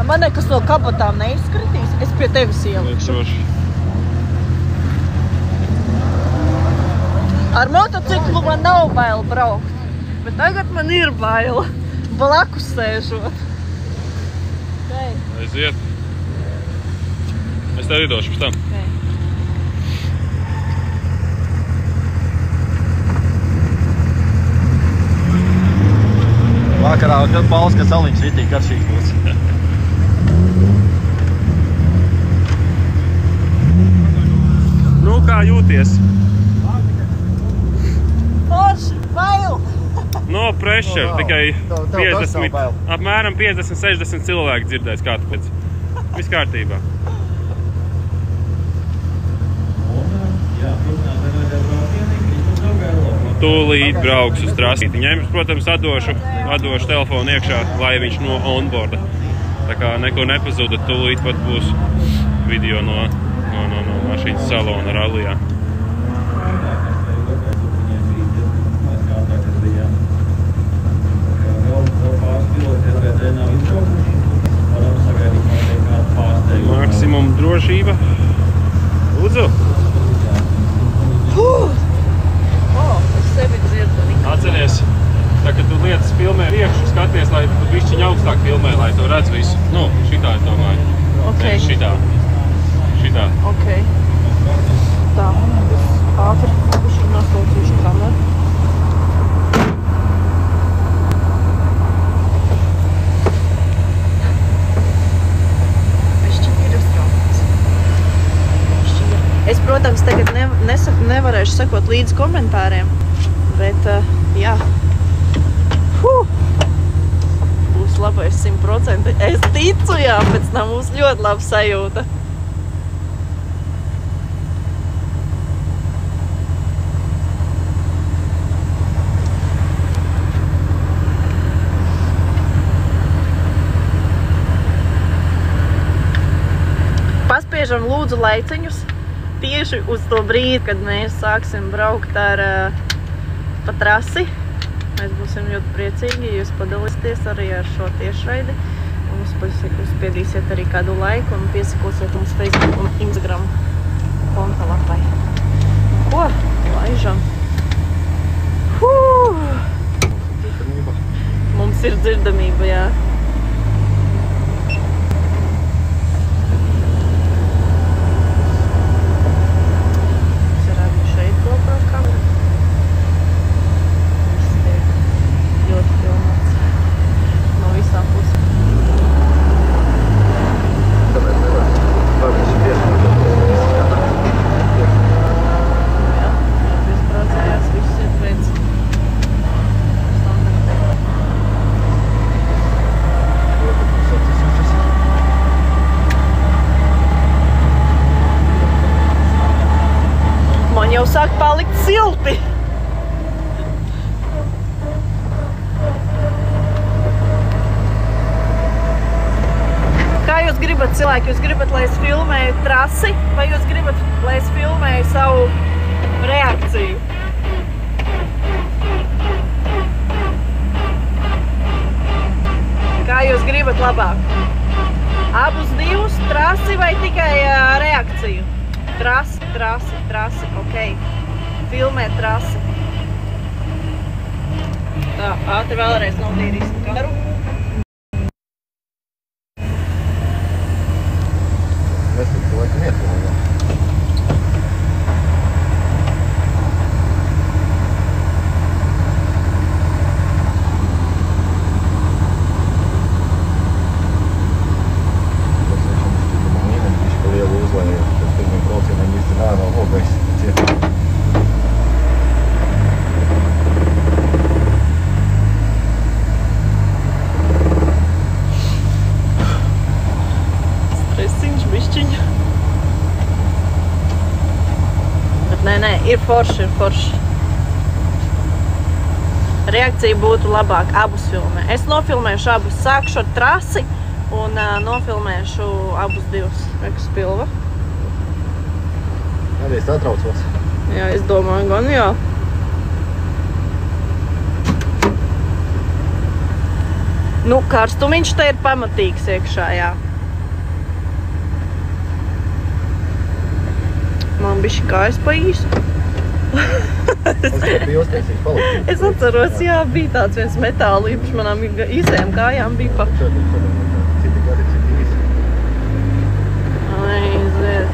Man nekas no kabatām neizskritīs. Es pie tevis ielikšu. Droši. Ar motociklu man nav bail braukt. Bet tagad man ir bail. Blakus sēžot. Okay. Aiziet. Es tev iedošu pēc tam. Okay. Vakarā, kad Balska saliņš ritīgi garšīgs būs. Nu, kā jūties? Forši, bail! No pressure, tikai Tev tas nav 50, bail. apmēram 50-60 cilvēki dzirdēs, kā tāpēc. Viss kārtībā. Tūlīt brauks uz trasīti. Ņems, protams, atdošu telefonu iekšā, lai viņš no onboarda. Tā kā neko nepazuda, tūlīt pat būs video no mašīnas salona rallijā. Maksimum drošība. Lūdzu! Es sevi dzirdu. Atceries, tā, kad tu lietas filmē priekšu, skaties, lai tu bišķiņ augstāk filmē, lai tu redz visu. Nu, šitā, es domāju. Ok. Nevis šitā. Šitā. Ok. Tā, es ātri bišķiņ noslaucīšu kameru. Es, protams, tagad nevarēšu sekot līdzi komentāriem, bet, jā, būs labais 100%. Es ticu, jā, pēc tam būs ļoti laba sajūta. Paspiežam lūdzu laiciņus. Tieši uz to brīdi, kad mēs sāksim braukt pa trasi. Mēs būsim ļoti priecīgi, ja jūs padalīsieties arī ar šo tiešraidi. Un uzspiedīsiet arī kādu laiku un piesakosiet mums Facebook un Instagram konta lapai. Ko? Laižam. Mums ir dzirdamība, jā. Jau sāk palikt silti. gribat, cilvēki, jūs gribat, lai es filmēju trasi, vai jūs gribat, lai es filmēju savu reakciju? Kā jūs gribat labāk? Abus divus, trasi vai tikai reakciju? Trasi, ok. Filmē trasi. Tā, ātri vēlreiz notīrīsim kameru. Mēs tur laikam iefilmējam. Nē, ir forši. Reakcija būtu labāk, abus filmē. Es nofilmēšu abus, sākšu ar trasi un nofilmēšu abus divus. Reku spilva. Arī es atraucos. Jā, es domāju, gan jā. Nu, karstumiņš te ir pamatīgs iekšā, jā. Man bišķi kājas pa īsu. Es atceros, jā, bija tāds viens metāla līpš manām īsajām kājām bija pa. Citi gadi, citi īsi. Aiziet.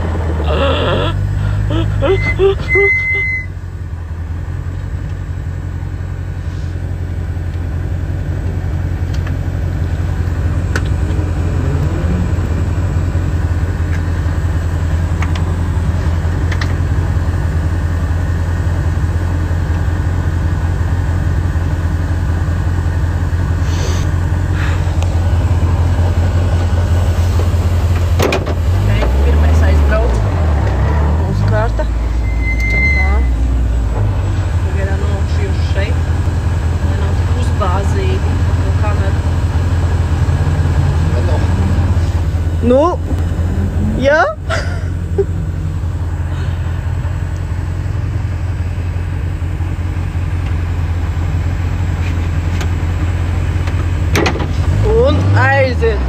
Nu, jā? Un aiziet.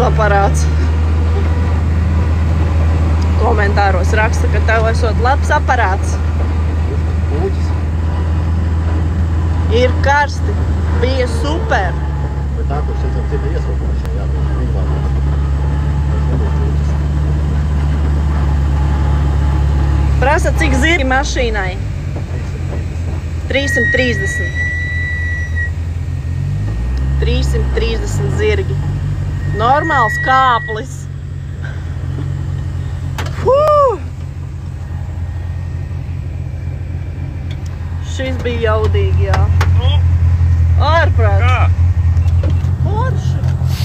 aparāts. Komentāros raksta, ka tev esot labs aparāts. Puķis. Ir karsti. Bija super. Bet tā, kurš esam cita iesilpošana, jā, viņvārdā. Prasa, cik zirgi mašīnai? 330. 330 zirgi. Normāls kāplis. Šis bija jaudīgi, jā. Ārprāts. Kā? Forši.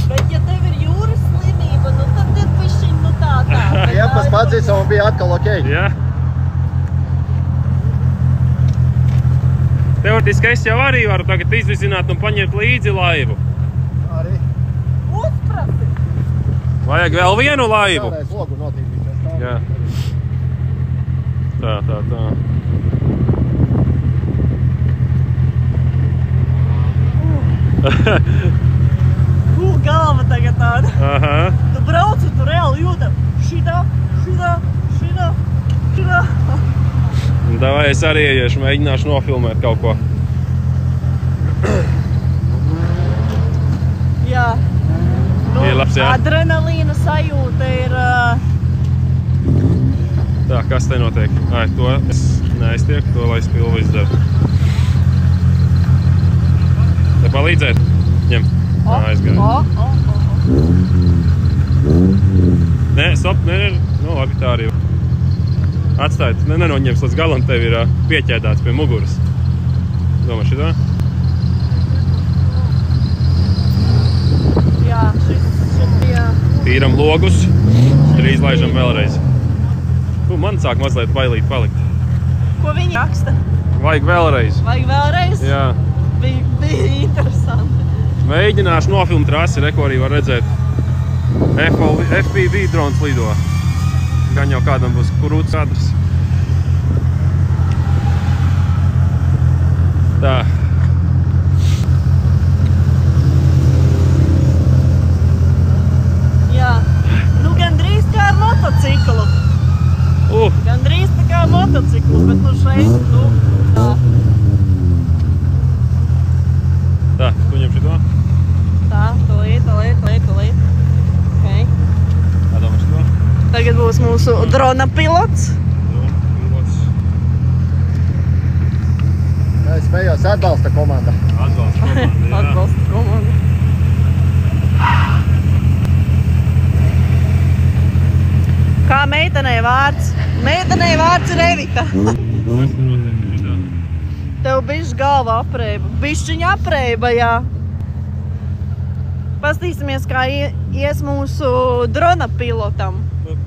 Bet ja tev ir jūras slimība, nu tad ir pišķiņ, nu tā. Iepas padzīs un bija atkal ok. Jā. Teoretiski es jau arī varu tagad izvizināt un paņemt līdzi laivu. Arī. Uzprasi. Vajag vēl vienu laivu. Vēlreiz logu notīk. Jā. Tā. Galva tagad tāda. Aha. Tu brauci, tu reāli jūta. Šitā. Davai es arī ieiešu, mēģināšu nofilmēt kaut ko. Jā. Nu, Ir labs, jā. Adrenalīna sajūta ir... Tā, kas te notiek? Ai, to es neaiztieku, to lai es pilvu izdevu. Te palīdzēt? Ņem. Aizgāju. Nē, stop, nē, nu labi, tā arī. Atstājiet, nenoņems līdz galam, tev ir pieķēdāts pie muguras. Domā šitā? Jā, šis bija... Tīram logus, drīz laižam vēlreiz. Man sāk mazliet bailīt palikt. Ko viņi raksta? Vajag vēlreiz. Vajag vēlreiz? Jā. Bija interesanti. Mēģināšu nofilmt trasi, ko arī var redzēt. FPV drons lido. Gan jau kādam būs kurūts adres. Tā. Jā. Nu, gandrīz kā ar motociklu. Gandrīz tā kā motociklu, bet nu šeit, nu, tā. Tā, tu ņem šito? Tā, tolīt. Okay. Tā, domā šito? Tagad būs mūsu drona pilots. Drona pilots. Es spējos atbalsta komanda. Atbalsta komanda, jā. Atbalsta komanda. Kā meitenei vārds? Meitenei vārds ir Evita. Tev bišķi galva apreiba. Bišķiņa apreiba, jā. Pastīsimies, kā ies mūsu drona pilotam.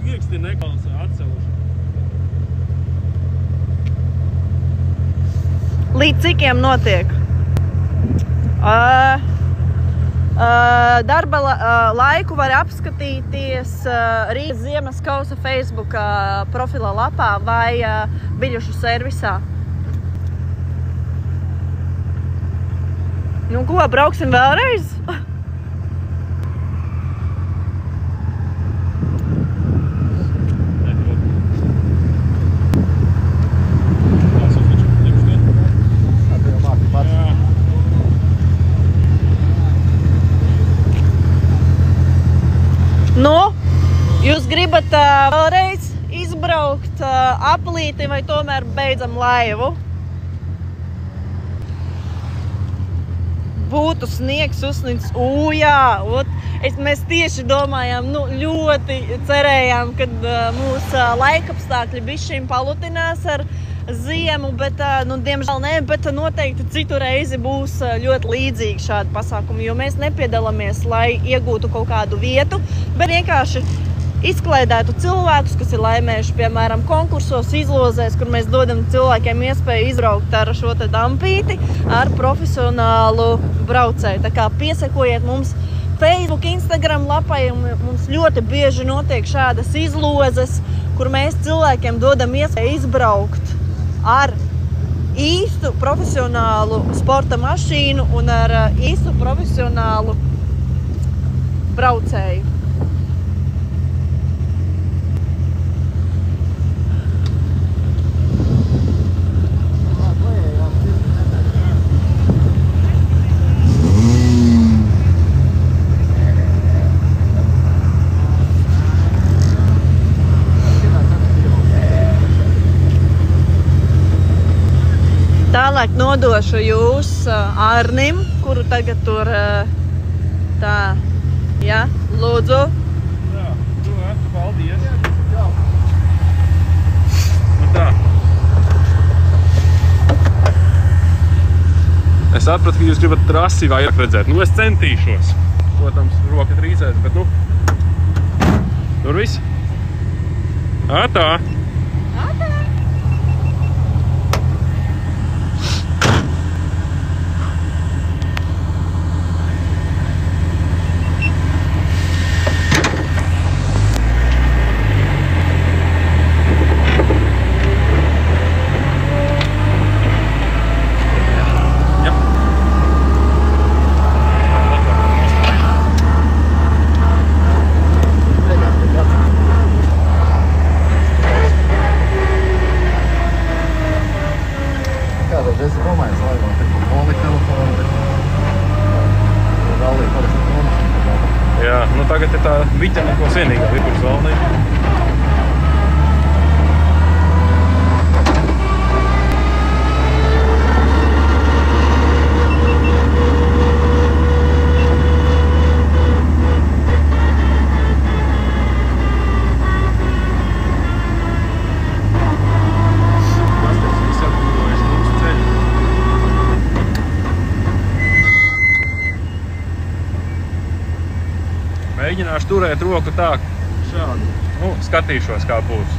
Pirksti nekalns atceluši. Līdz cikiem notiek? Darba laiku var apskatīties Rīgas Ziemas kausa Facebook profila lapā vai biļešu servisā. Nu ko, brauksim vēlreiz? Nu, jūs gribat vēlreiz izbraukt aplīti vai tomēr beidzam laivu? Būtu sniegs uzsnīts, jā, mēs tieši domājām, nu, ļoti cerējām, kad mūsu laikapstākļi bišķiņ palutinās ar ziemu, bet, nu, diemžēl ne, bet noteikti citu reizi būs ļoti līdzīgi šādi pasākumi, jo mēs nepiedalāmies, lai iegūtu kaut kādu vietu, bet vienkārši izklaidētu cilvēkus, kas ir laimējuši, piemēram, konkursos, izlozēs, kur mēs dodam cilvēkiem iespēju izbraukt ar šo te dampīti ar profesionālu braucēju. Tā kā piesekojiet mums Facebook, Instagram lapai, mums ļoti bieži notiek šādas izlozes, kur mēs cilvēkiem dodam iespēju izbraukt ar īstu profesionālu sporta mašīnu un ar īstu profesionālu braucēju. Tālāk nodošu jūs Ārnim, kuru tagad tur tā, ja, lūdzu. Jā, tu esmu, paldies. Nu tā. Es sapratu, ka jūs gribat trasi vairāk redzēt. Nu, es centīšos. Protams, roka trīcēs, bet nu... Tur viss. Ātā! Ātā! Jā, nu tagad ir tā viķene, ko vienīgā vipurs valnī. Mēģināšu turēt roku tā, šādi. Nu, skatīšos, kā būs.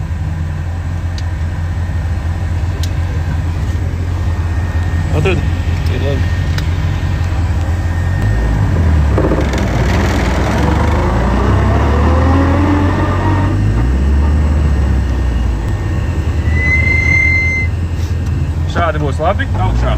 Atrad? Ir labi. Šādi būs labi, augšā.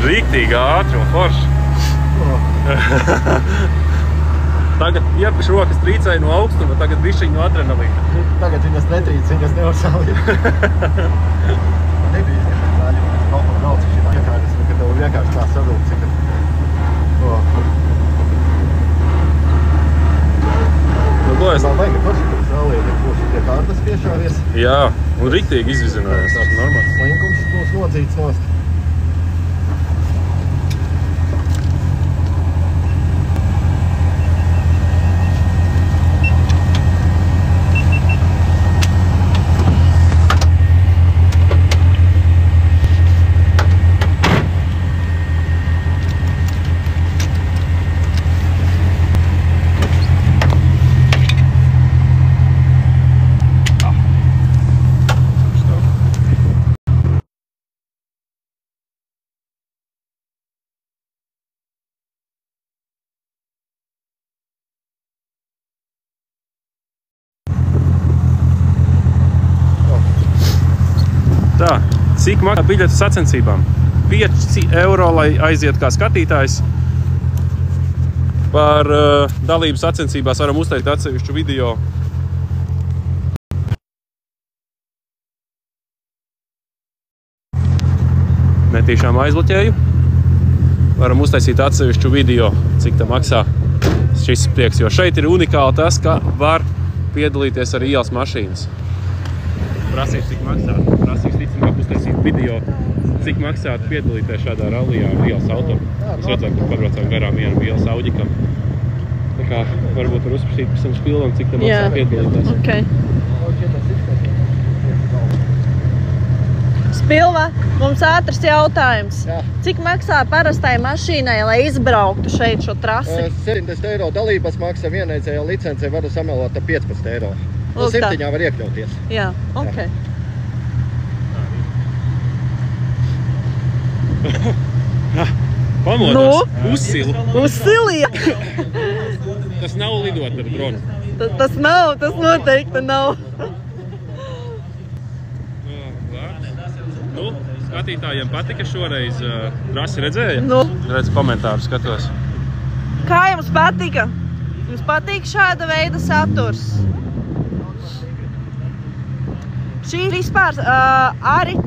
Rīktīgi ātri un forši. Tagad iepriekš rokas trīcēja no augstuma, tagad bišķiņ no adrenalīna. Tagad viņas netrīc, viņas nevar salīt. Nebija izņemot vaļu, kaut ko brauc šī iekārtas, ka tev vienkārši tā sadūk, cik ko es... Man vajag forši, ka salīt, ja būs tie kārtas piešāvies. Jā, un riktīgi izvizinājās. Slinkums būs nodzīts nost. Tā, cik maksā biļetes sacensībām? 5 eiro, lai aiziet kā skatītājs. Par dalību sacensībās varam uzteikt atsevišķu video. Netīšām aizbloķēju. Varam uztaisīt atsevišķu video, cik tā maksā šis prieks, jo šeit ir unikāli tas, ka var piedalīties ar ielas mašīnas. Prasīs, cik maksā. Prasīs, ticamāk, uztaisīt video, cik maksātu piedalīties šādā rallijā ar ielas auto. Es redzēju, kur pabraucām garām vienam ielas Audikam. Tā kā varbūt var uzprasīt pēc tam špildam, cik tā maksā piedalīties. Okay. Spilva, mums ātrs jautājums. Jā. Cik maksā parastai mašīnai, lai izbrauktu šeit šo trasi? 70 eiro dalības maksa, vienreizējā licencē varu samelot ar 15 eiro. No 7 var iekļauties. Jā, ok. Pamodās, uzsila. Uzsilīja. Tas nav lidot ar dronu. Tas nav, tas noteikti nav. Nu, skatītājiem patika šoreiz trasi redzēja? Nu. Redz komentāru skatos. Kā jums patika? Jums patīk šāda veida saturs? Šī vispār arī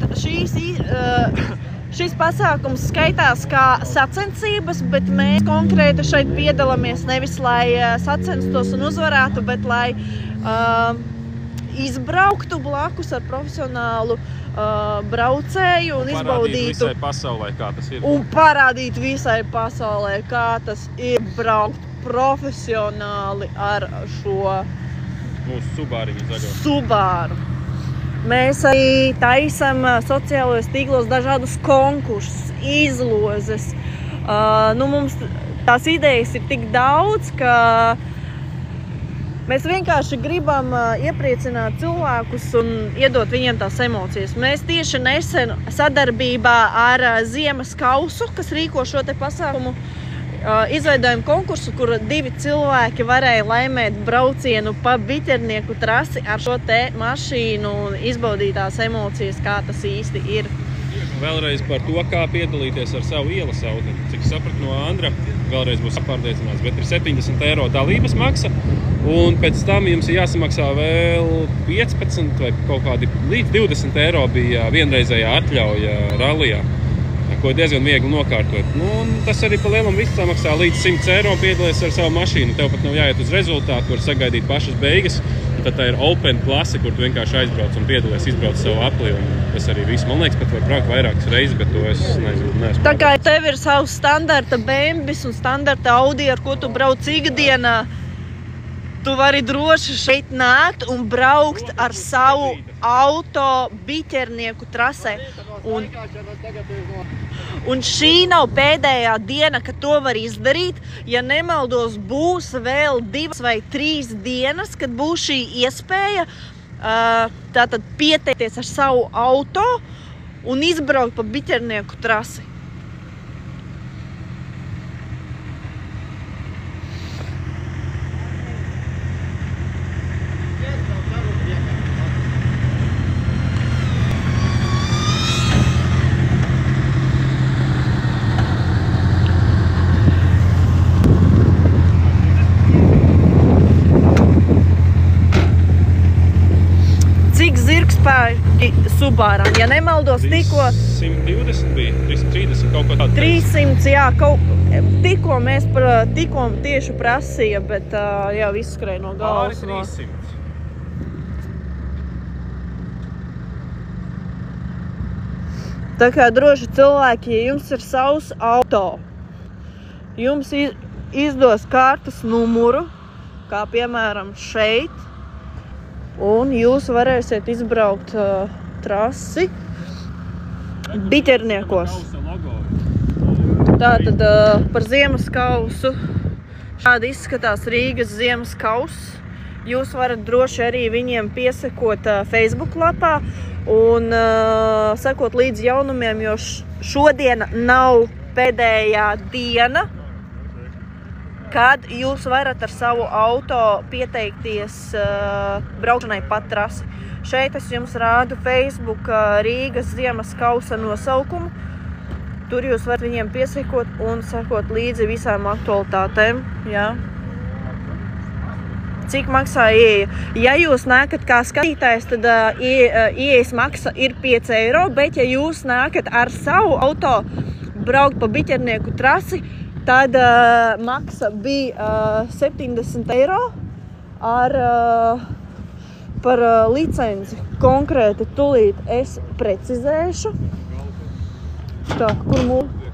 šis pasākums skaitās kā sacensības, bet mēs konkrēti šeit piedalāmies nevis, lai sacenstos un uzvarētu, bet lai izbrauktu blakus ar profesionālu braucēju un izbaudītu. Visai pasaulē, kā tas ir. Un parādīt visai pasaulē, kā tas ir braukt profesionāli ar šo mūsu Subāriņu zaļo. Subāru. Mēs arī taisam sociālajos tīklos dažādus konkursus, izlozes. Mums tās idejas ir tik daudz, ka mēs vienkārši gribam iepriecināt cilvēkus un iedot viņiem tās emocijas. Mēs tieši nesen sadarbībā ar Ziemas kausu, kas rīko šo te pasākumu, izveidojam konkursu, kur 2 cilvēki varēja laimēt braucienu pa biķernieku trasi ar šo te mašīnu un izbaudīt tās emocijas, kā tas īsti ir. Vēlreiz par to, kā piedalīties ar savu ielas auto. Cik sapratu no Andra, vēlreiz būs pārliecināts, bet ir 70 eiro dalības maksa, un pēc tam jums ir jāsamaksā vēl 15 vai kaut kādi līdz 20 eiro bija vienreizējā atļauja rallijā, ko diezgan viegli nokārtot. Tas arī pa lielam viss samaksā līdz 100 eiro piedalies ar savu mašīnu. Tev pat nav jāiet uz rezultātu, var sagaidīt pašas beigas. Tad tā ir open klase, kur tu vienkārši aizbrauc un piedalies, izbrauc savu apli. Un tas arī viss, man liekas, pat var braukt vairākas reizes, bet to es neesmu. Tā kā tev ir savs standarta BMWs un standarta Audi, ar ko tu brauc ikdienā, tu vari droši šeit nākt un braukt ar savu auto biķernieku trasē. Un šī nav pēdējā diena, kad to var izdarīt. Ja nemaldos, būs vēl 2 vai 3 dienas, kad būs šī iespēja tātad pieteikties ar savu auto un izbraukt pa biķernieku trasi. Subāram. Ja nemaldos, tikko 120 bija, 330 kaut ko tādu. 300, jā, tikko tieši prasīja, bet jā, viss skrēja no galvas. Pāri 300. Tā kā droši cilvēki, ja jums ir savs auto, jums izdos kartes numuru, kā piemēram šeit, un jūs varēsiet izbraukt trasi biķerniekos. Tātad par Ziemas kausu. Šādi izskatās Rīgas Ziemas kauss. Jūs varat droši arī viņiem piesekot Facebook lapā un sekot līdz jaunumiem, jo šodiena nav pēdējā diena, kad jūs varat ar savu auto pieteikties braukšanai pa trasi. Šeit es jums rādu Facebook Rīgas ziemas kausa nosaukumu. Tur jūs varat viņiem piesekot un sekot līdzi visām aktualitātēm. Jā. Cik maksā ieeja? Ja jūs nākat kā skatītājs, tad ieejas maksa ir 5 eiro, bet ja jūs nākat ar savu auto braukt pa Biķernieku trasi, tad maksa bija 70 eiro par licenci. Konkrēti tulīt es precizēšu. Tā,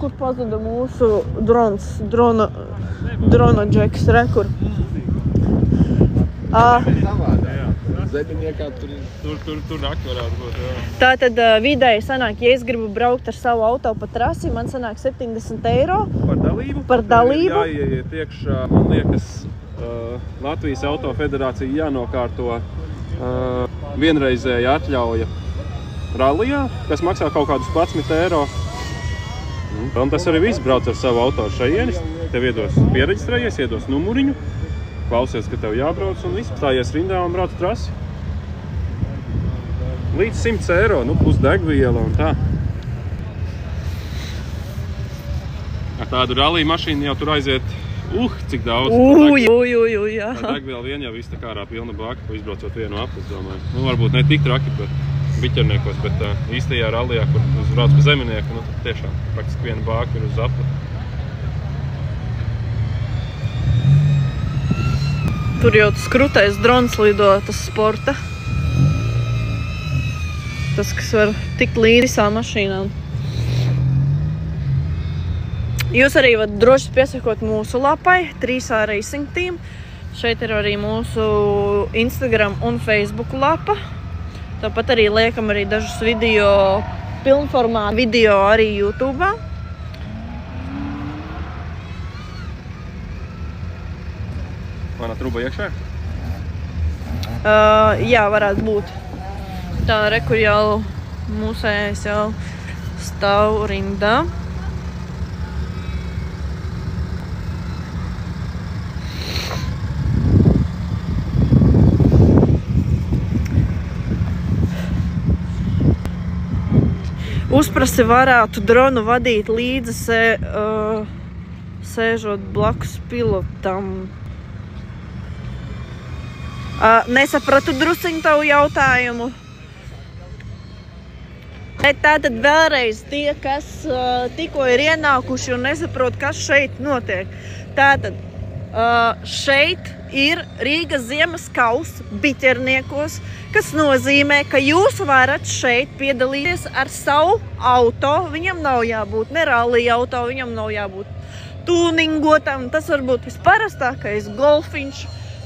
kur pazuda mūsu drona džeks, rekur. Zeminiekā tur nakti varētu būt, jā. Tātad vidēji sanāk, ja es gribu braukt ar savu auto pa trasi, man sanāk 70 eiro. Par dalību. Jāieiet iekšā, man liekas, Latvijas Auto Federācija jānokārto vienreizēja atļauja rallijā, kas maksā kaut kādus 11 eiro. Un tas arī viss brauc ar savu auto šajienis. Tev iedos piereģistrējies, iedos numuriņu, klausies, ka tev jābrauc un viss. Stājies rindā un brauc trasi. Līdz 100 eiro, plus degviela un tā. Ar tādu rallija mašīnu jau tur aiziet, cik daudz. Jā. Tā degviela vien jau viss tā kā ārā pilna bāka, ko izbraucot vienu apli, es domāju. Varbūt ne tik traki, bet Biķerniekos, bet īstajā rallijā, kur uz brauc pa Zeminieku, tad tiešām praktiski viena bāka ir uz apli. Tur jau tas krūtais drons lido, tas sporta. Tas, kas var tikt līdz visām mašīnām. Jūs arī varat droši piesakot mūsu lapai, 3A Racing Team. Šeit ir arī mūsu Instagram un Facebook lapa. Tāpat arī liekam arī dažus video, pilnformātu video arī YouTube'ā. Manā truba iekšā? Jā, varētu būt. Tā, kur jau mūsējais jau stāv rindā. Uzprasi varētu dronu vadīt līdzi sēžot blakus pilotam. Nesapratu drusiņu tavu jautājumu. Bet tātad vēlreiz tie, kas tikko ir ienākuši un nesaprot, kas šeit notiek. Tātad šeit ir Rīgas ziemas kauss Biķerniekos, kas nozīmē, ka jūs varat šeit piedalīties ar savu auto. Viņam nav jābūt ne rallija auto, viņam nav jābūt tūningotam. Tas var būt visparastākais golfiņš,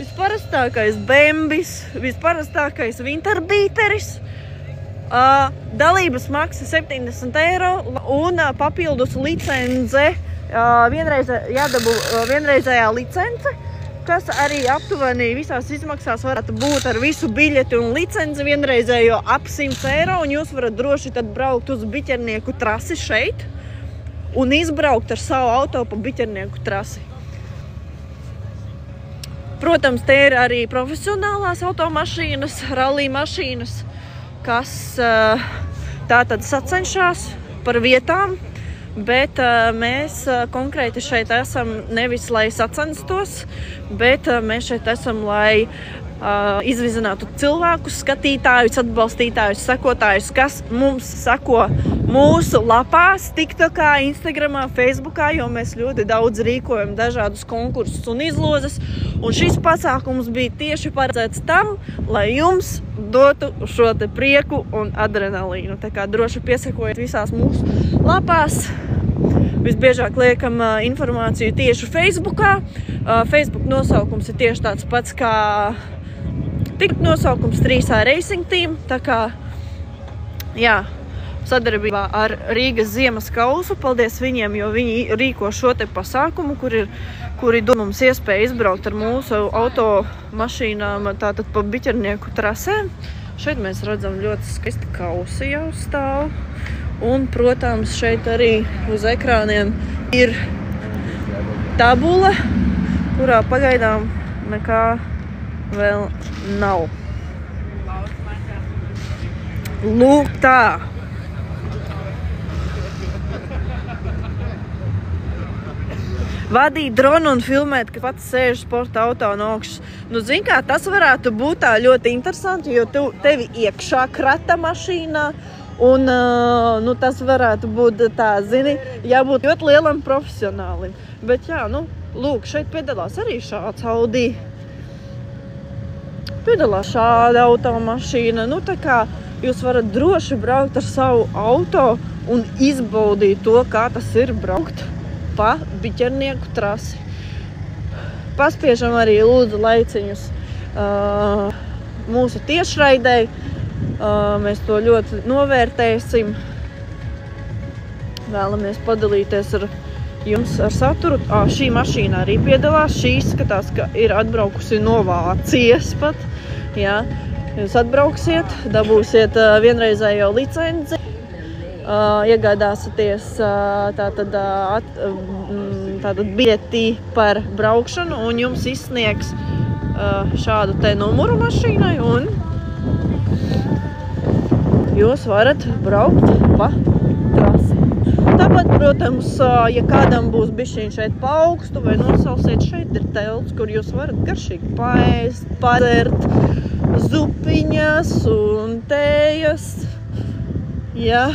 visparastākais bembis, visparastākais winterbīteris. Dalības maksa 70 eiro un papildus licence, vienreizējā licence, kas arī aptuveni visās izmaksās varētu būt ar visu biļeti un licenci vienreizējo ap 100 eiro, un jūs varat droši tad braukt uz Biķernieku trasi šeit un izbraukt ar savu auto pa Biķernieku trasi. Protams, te ir arī profesionālās automašīnas, rallija mašīnas, kas tātad sacenšās par vietām, bet mēs konkrēti šeit esam nevis, lai sacenstos, bet mēs šeit esam, lai izvizinātu cilvēkus, skatītājus, atbalstītājus, sekotājus, kas mums seko mūsu lapās, TikTokā, Instagramā, Facebookā, jo mēs ļoti daudz rīkojam dažādus konkursus un izlozes, un šis pasākums bija tieši paredzēts tam, lai jums dotu šo te prieku un adrenalīnu. Tā kā droši piesekojiet visās mūsu lapās. Visbiežāk liekam informāciju tieši Facebookā. Facebook nosaukums ir tieši tāds pats kā TikTok nosaukums 3A Racing Team. Tā kā, jā, sadarbībā ar Rīgas ziemas kausu. Paldies viņiem, jo viņi rīko šo te pasākumu, kuri dod mums iespēju izbraukt ar mūsu automašīnām tātad pa Biķernieku trasēm. Šeit mēs redzam ļoti skaisti kausi jau stāv. Un, protams, šeit arī uz ekrāniem ir tabula, kurā pagaidām nekā vēl nav. Lūk tā! Vadīt dronu un filmēt, ka pats sēž sporta auto no augšas. Nu, zin kā, tas varētu būt tā ļoti interesanti, jo tevi iekšā krata mašīnā. Un nu, tas varētu būt tā, zini, jābūt ļoti lielam profesionālim. Bet jā, nu, lūk, šeit piedalās arī šāds Audi. Piedalās šāda automašīna. Nu, tā kā jūs varat droši braukt ar savu auto un izbaudīt to, kā tas ir braukt pa biķernieku trasi. Paspiežam arī lūdzu laiciņus mūsu tiešraidei. Mēs to ļoti novērtēsim. Vēlamies padalīties ar jums ar saturu. Šī mašīna arī piedalās. Šī izskatās, ka ir atbraukusi no Vācijas pat. Jā. Jūs atbrauksiet, dabūsiet vienreizējo licenci. Iegādāsieties tātad biļeti par braukšanu un jums izsniegs šādu te numuru mašīnai un jūs varat braukt pa trasi. Tāpat, protams, ja kādam būs bišķiņ šeit pa augstu vai nosalsiet, šeit ir telts, kur jūs varat garšīgi paēst, padzert zupiņas un tējas. Jā.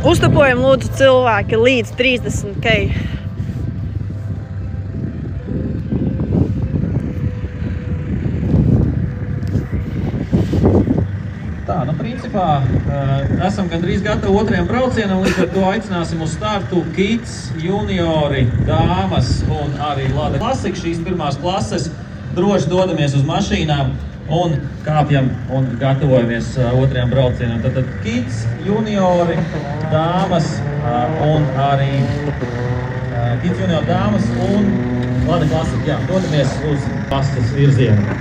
Uztapojam lūdzu cilvēki līdz 30K. Tā, nu principā esam gandrīz gatavi otrajam braucienam, līdz ar to aicināsim uz startu kids, juniori, dāmas un arī Lada Klasika, šīs pirmās klases. Droši dodamies uz mašīnām un kāpjam un gatavojamies otrajam braucienam. Tātad kids, juniori, dāmas un arī kids, juniori, dāmas un Lada Klasika. Jā, dodamies uz pastas virzienu.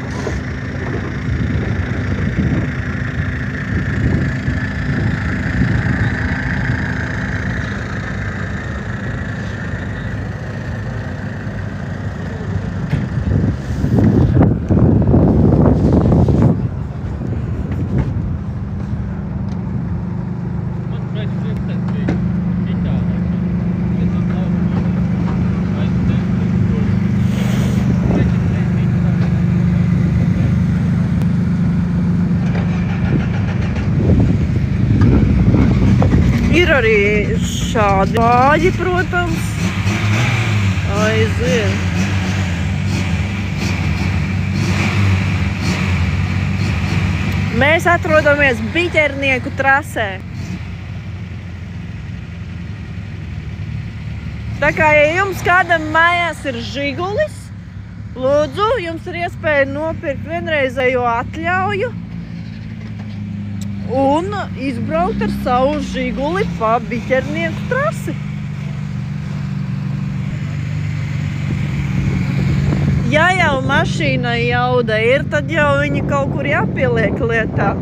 Ir arī šādi vāģi, protams. Aizvien. Mēs atrodamies biķernieku trasē. Tā kā, ja jums kādam mājās ir Žigulis, lūdzu, jums ir iespēja nopirkt vienreizējo atļauju un izbraukt ar savu Žiguli pa biķernieku trasi. Ja jau mašīnai jauda ir, tad jau viņa kaut kur jāpieliek lietā.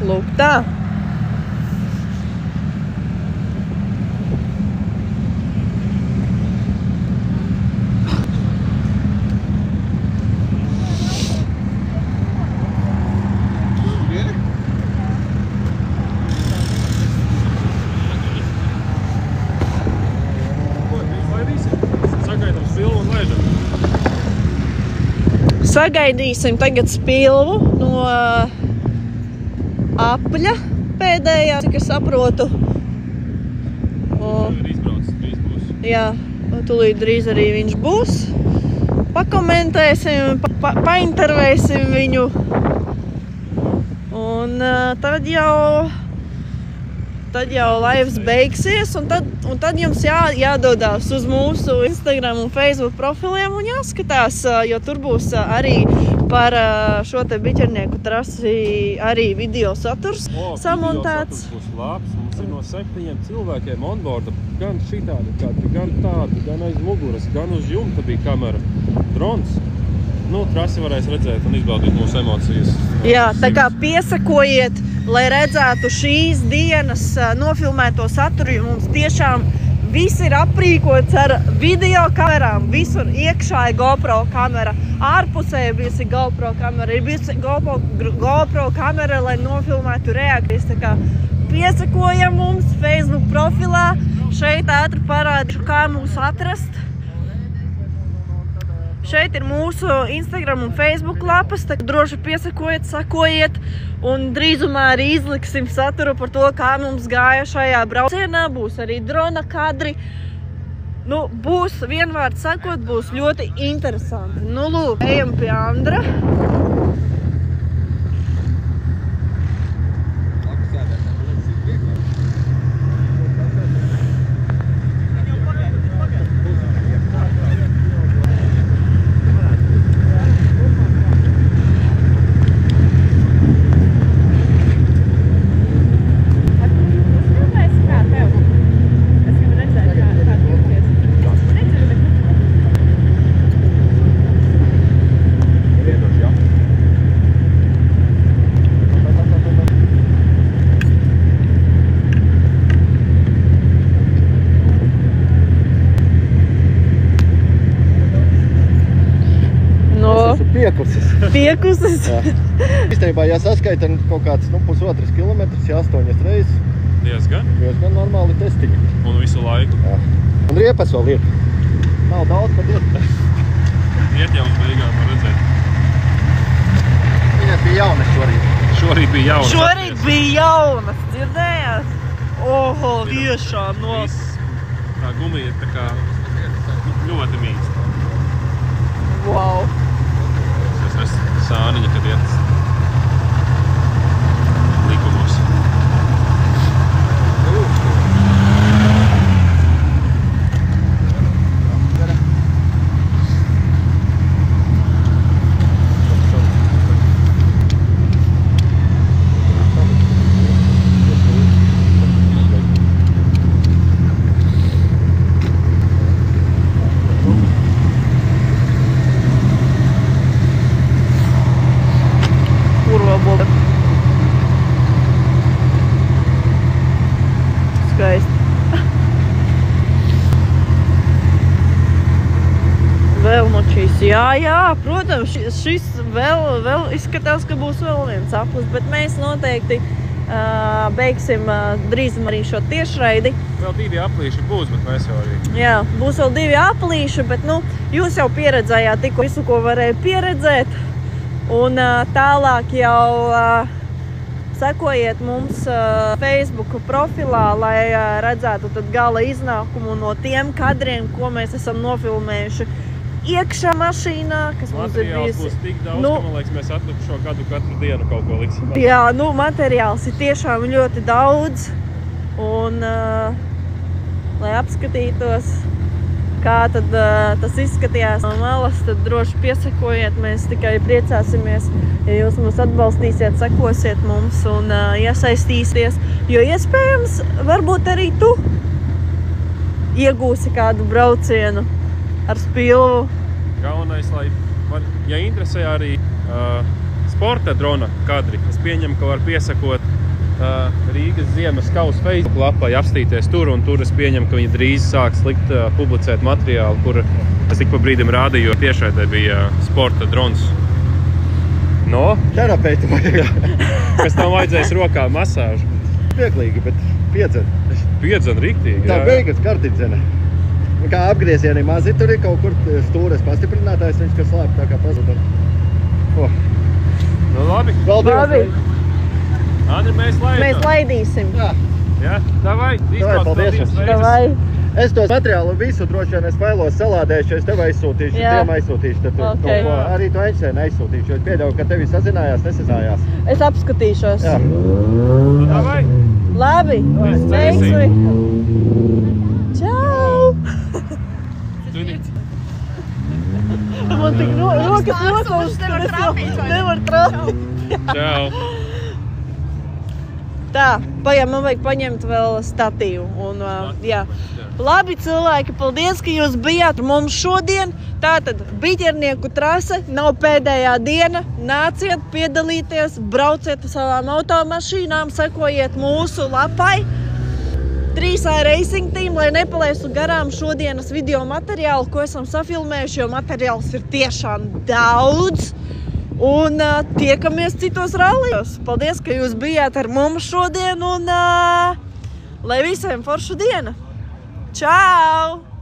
Lūk tā. Sagaidīsim tagad spilvu no apļa pēdējā, cik es saprotu. Jā, tūlīt drīz arī viņš būs. Pakomentēsim, paintervēsim viņu. Un tad jau tad jau laivs beigsies, un tad jums jādodās uz mūsu Instagram un Facebook profiliem un jāskatās, jo tur būs arī par šo te biķernieku trasi arī video saturs samontēts. Video saturs būs labs. Mums ir no 7 cilvēkiem onboarda, gan šitādi kadri, gan tādi, gan aiz muguras, gan uz jumta bija kamera, drons. Trasi varēs redzēt un izbaudīt mūsu emocijas. Jā, tā kā piesakojiet, lai redzētu šīs dienas nofilmēto saturu, jo mums tiešām viss ir aprīkots ar video kamerām. Visur iekšā ir GoPro kamera, ārpusē ir bijusi GoPro kamera, ir bijusi GoPro kamera, lai nofilmētu reakcijas. Tā kā piesakojam mums Facebook profilā, šeit ātri parādīšu, kā mūs atrast. Šeit ir mūsu Instagram un Facebook lapas, tā droši piesakojiet, sakojiet un drīzumā arī izliksim saturu par to, kā mums gāja šajā braucienā. Būs arī drona kadri. Būs, vienvārds sakot, būs ļoti interesanti. Lūk, ejam pie Andra. Piekusis. Īstenībā, ja saskaita kaut kāds 1,5 kilometrs, 8 reizes. Diezgan normāli testiņi. Un visu laiku. Jā. Un riepas vēl ir. Nav daudz, kad iet. Iet jau uz beigām, var redzēt. Viņas bija jaunas šorīt. Šorīt bija jaunas. Šorīt bija jaunas, dzirdējāt? Oho, tiešām no... Tā gumija ir tā kā ļoti mīksta. Wow. Sāniņa, kad iet likumos. Skaisti. Vēl močīs. Jā, protams, šis vēl izskatās, ka būs vēl viens aplis, bet mēs noteikti beigsim drīzum arī šo tiešraidi. Vēl 2 aplīši būs, bet mēs jau arī. Jā, būs vēl 2 aplīši, bet jūs jau pieredzējāt tikko visu, ko varēja pieredzēt. Un tālāk jau sekojiet mums Facebook profilā, lai redzētu tad gala iznākumu no tiem kadriem, ko mēs esam nofilmējuši iekšā mašīnā, kas mums ir bijis. Materiāls būs tik daudz, ka, man liekas, mēs atliku šo gadu katru dienu kaut ko liksim. Jā, materiāls ir tiešām ļoti daudz. Un, lai apskatītos, kā tad tas izskatījās no malas, tad droši piesakojiet. Mēs tikai priecāsimies, ja jūs mūs atbalstīsiet, sekosiet mums un iesaistīsies. Jo iespējams, varbūt arī tu iegūsi kādu braucienu ar spilvu. Galvenais, lai, ja interesē arī sporta drona kadri, es pieņemu, ka var piesakot Rīgas ziemas kausa Facebook lapai, apstīties tur, un tur es pieņemu, ka viņi drīz sāks likt publicēt materiālu, kur es tik pa brīdim rādīju, jo tiešraidē bija sporta drons. No? Terapeitu vajag. Pēc tam vajadzēs rokā masāžu. Vieglīgi, bet piedzen. Piedzen riktīgi, tā beigas kartidzene. Kā apgriezieni mazi, tur ir kaut kur stūres pastiprinātājs, viņš kā slēp tā kā pazuda. Nu labi. Labi. Andri, mēs laidām. Mēs laidīsim. Jā, davai. Davai, paldies. Davai. Es tos materiālu visu droši vien es failos salādēšu, es tev aizsūtīšu, tiem aizsūtīšu, tad tu kaut ko arī tu Einstein aizsūtīšu, jo es pieļauju, ka tevi nesazinājās. Es apskatīšos. Jā. Labi, veiksmi! Čau! Man tik rokas nokaušas, ka es jau nevaru trāpīt. Čau! Tā, man vajag paņemt vēl statīvu. Un, jā. Labi, cilvēki, paldies, ka jūs bijāt mums šodien. Tātad biķernieku trase nav pēdējā diena. Nāciet piedalīties, brauciet uz savām automašīnām, sekojiet mūsu lapai. 3A Racing Team, lai nepalaistu garām šodienas video materiālu, ko esam safilmējuši, jo materiāls ir tiešām daudz. Un tiekamies citos rallijos. Paldies, ka jūs bijāt ar mums šodien un lai visiem forša diena! Čau!